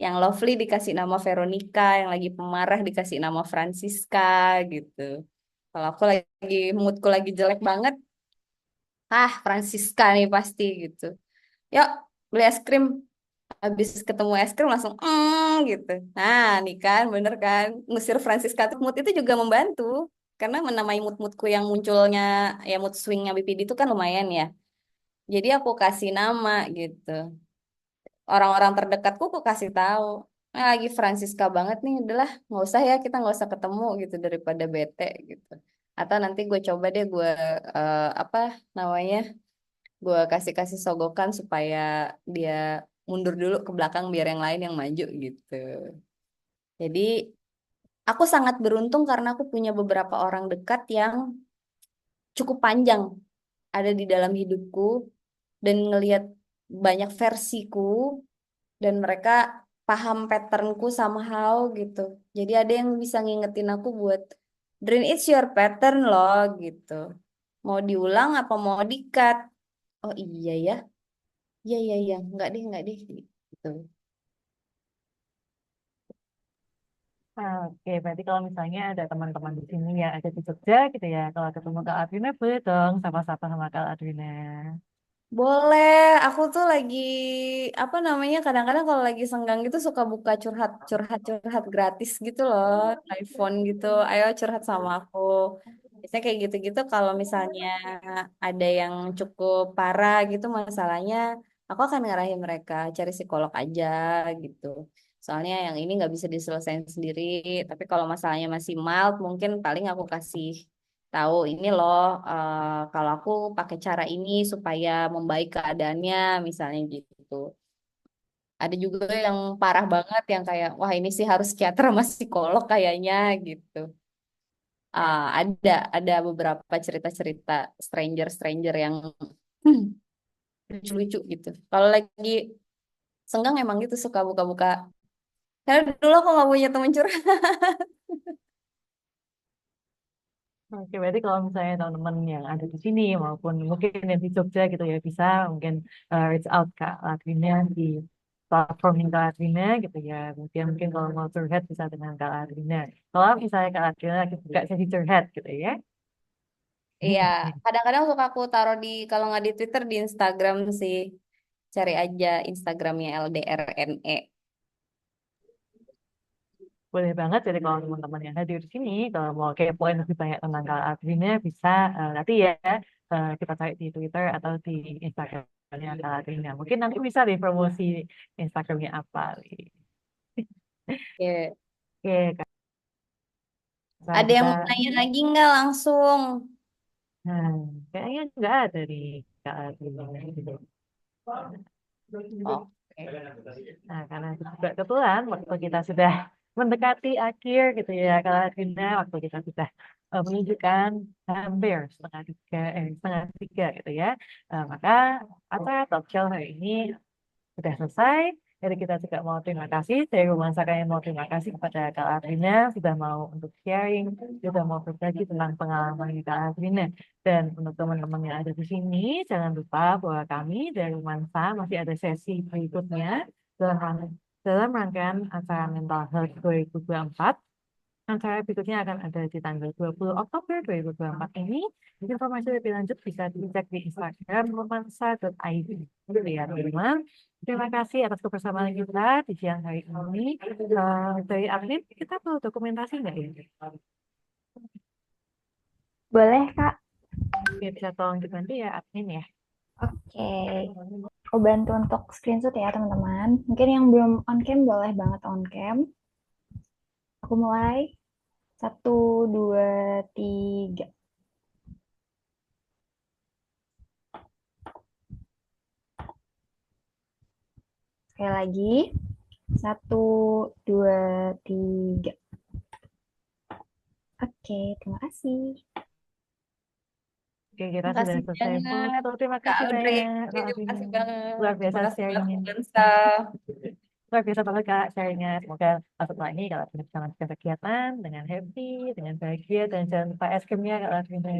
Yang lovely dikasih nama Veronica, yang lagi pemarah dikasih nama Francisca gitu. Kalau aku lagi moodku lagi jelek banget, Francisca nih pasti gitu. Yuk, beli es krim. Habis ketemu es krim langsung gitu. Nah, nih kan, bener kan? Ngusir Francisca tuh mood itu juga membantu. Karena menamai mood-moodku yang munculnya, ya mood swingnya BPD itu kan lumayan ya. Jadi aku kasih nama gitu. Orang-orang terdekatku aku kasih tahu. Nah, lagi Francisca banget nih, udahlah nggak usah ya kita nggak usah ketemu gitu daripada bete gitu. Atau nanti gue coba deh gue apa namanya gue kasih-kasih sogokan supaya dia mundur dulu ke belakang biar yang lain yang maju gitu. Jadi aku sangat beruntung karena aku punya beberapa orang dekat yang cukup panjang ada di dalam hidupku dan ngelihat banyak versiku dan mereka paham patternku somehow gitu. Jadi ada yang bisa ngingetin aku buat Drin, it's your pattern loh gitu. Mau diulang apa mau di-cut? Oh iya ya. Iya iya iya, enggak deh gitu. Oke, berarti kalau misalnya ada teman-teman di sini yang ada di Jogja gitu ya, kalau ketemu Kak Adrina boleh dong sapa-sapa sama Kak Adrina. Boleh, aku tuh lagi apa namanya kadang-kadang kalau lagi senggang gitu suka buka curhat gratis gitu loh, iPhone gitu. Ayo curhat sama aku. Biasanya kayak gitu-gitu kalau misalnya ada yang cukup parah gitu masalahnya, aku akan ngarahin mereka cari psikolog aja gitu. Soalnya yang ini nggak bisa diselesaikan sendiri. Tapi kalau masalahnya masih mild, mungkin paling aku kasih tahu ini loh kalau aku pakai cara ini supaya membaik keadaannya misalnya gitu. Ada juga yang parah banget yang kayak wah ini sih harus psikiater sama psikolog kayaknya gitu. Ada beberapa cerita-cerita stranger yang hmm, lucu-lucu gitu. Kalau lagi senggang emang gitu suka buka-buka. Karena dulu aku nggak punya temen curhat. Oke, berarti kalau misalnya teman-teman yang ada di sini maupun mungkin yang di Jogja gitu ya bisa mungkin reach out Kak Adrina di platform Kak Adrina gitu ya. Kemudian mungkin kalau mau curhat bisa dengan Kak Adrina. Kalau misalnya Kak Adrina lagi buka sesi curhat gitu ya. Iya, kadang-kadang suka aku taruh di kalau nggak di Twitter di Instagram sih. Cari aja Instagramnya LDRNE. Boleh banget, jadi kalau teman-teman yang hadir di sini, kalau mau kepoin lebih banyak tentang Kak Adrina, bisa nanti ya kita cari di Twitter atau di Instagramnya Kak Adrina. Mungkin nanti bisa di promosi Instagramnya apa. Oke. Oke, Kak. Nah, Ada kita, yang mau nanya lagi nggak langsung? nah, kayaknya nggak ada di Kak Adrina. Oke. Nah, karena juga kebetulan waktu kita sudah mendekati akhir gitu ya, kalau Adina waktu kita sudah menunjukkan hampir setengah tiga gitu ya. Maka acara talk show hari ini sudah selesai. Jadi kita juga mau terima kasih dari Rumah Sakanya mau terima kasih kepada Kak Adrina sudah mau untuk sharing, sudah mau berbagi tentang pengalaman Kak Adrina. Dan untuk teman-teman yang ada di sini, jangan lupa bahwa kami dari Romansa masih ada sesi berikutnya dalam rangkaian acara Mental Health 2024. Acara berikutnya akan ada di tanggal 20 Oktober 2024 ini. Informasi lebih lanjut bisa dicek di Instagram romansa.id. Gitu ya, teman-teman. Terima kasih atas kebersamaan kita di siang hari ini. Dari admin, kita perlu dokumentasi nggak ya? Boleh, Kak. Oke, bisa tolong dibantu ya admin ya. Oke. Aku bantu untuk screenshot ya, teman-teman. Mungkin yang belum on cam boleh banget on cam. Aku mulai. 1, 2, 3. Sekali lagi. 1, 2, 3. Oke, terima kasih. Oke, kita Terima sudah kasih selesai banget, foto. Terima Kak kasih Audrey. banyak, Kak Terima Alvina. kasih banget. Luar Terima biasa kasih banget, sharingnya. Vanessa. Luar biasa banget Kak sharingnya. Semoga masuk lagi Kak Alvina bisa lanjutkan kegiatan dengan happy, dengan bahagia, dan jangan lupa es krimnya Kak Alvina.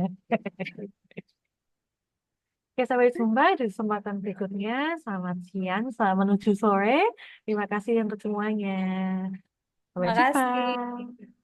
Oke, sampai jumpa di kesempatan berikutnya. Selamat siang, selamat menuju sore. Terima kasih untuk semuanya. Sampai Terima jumpa. kasih.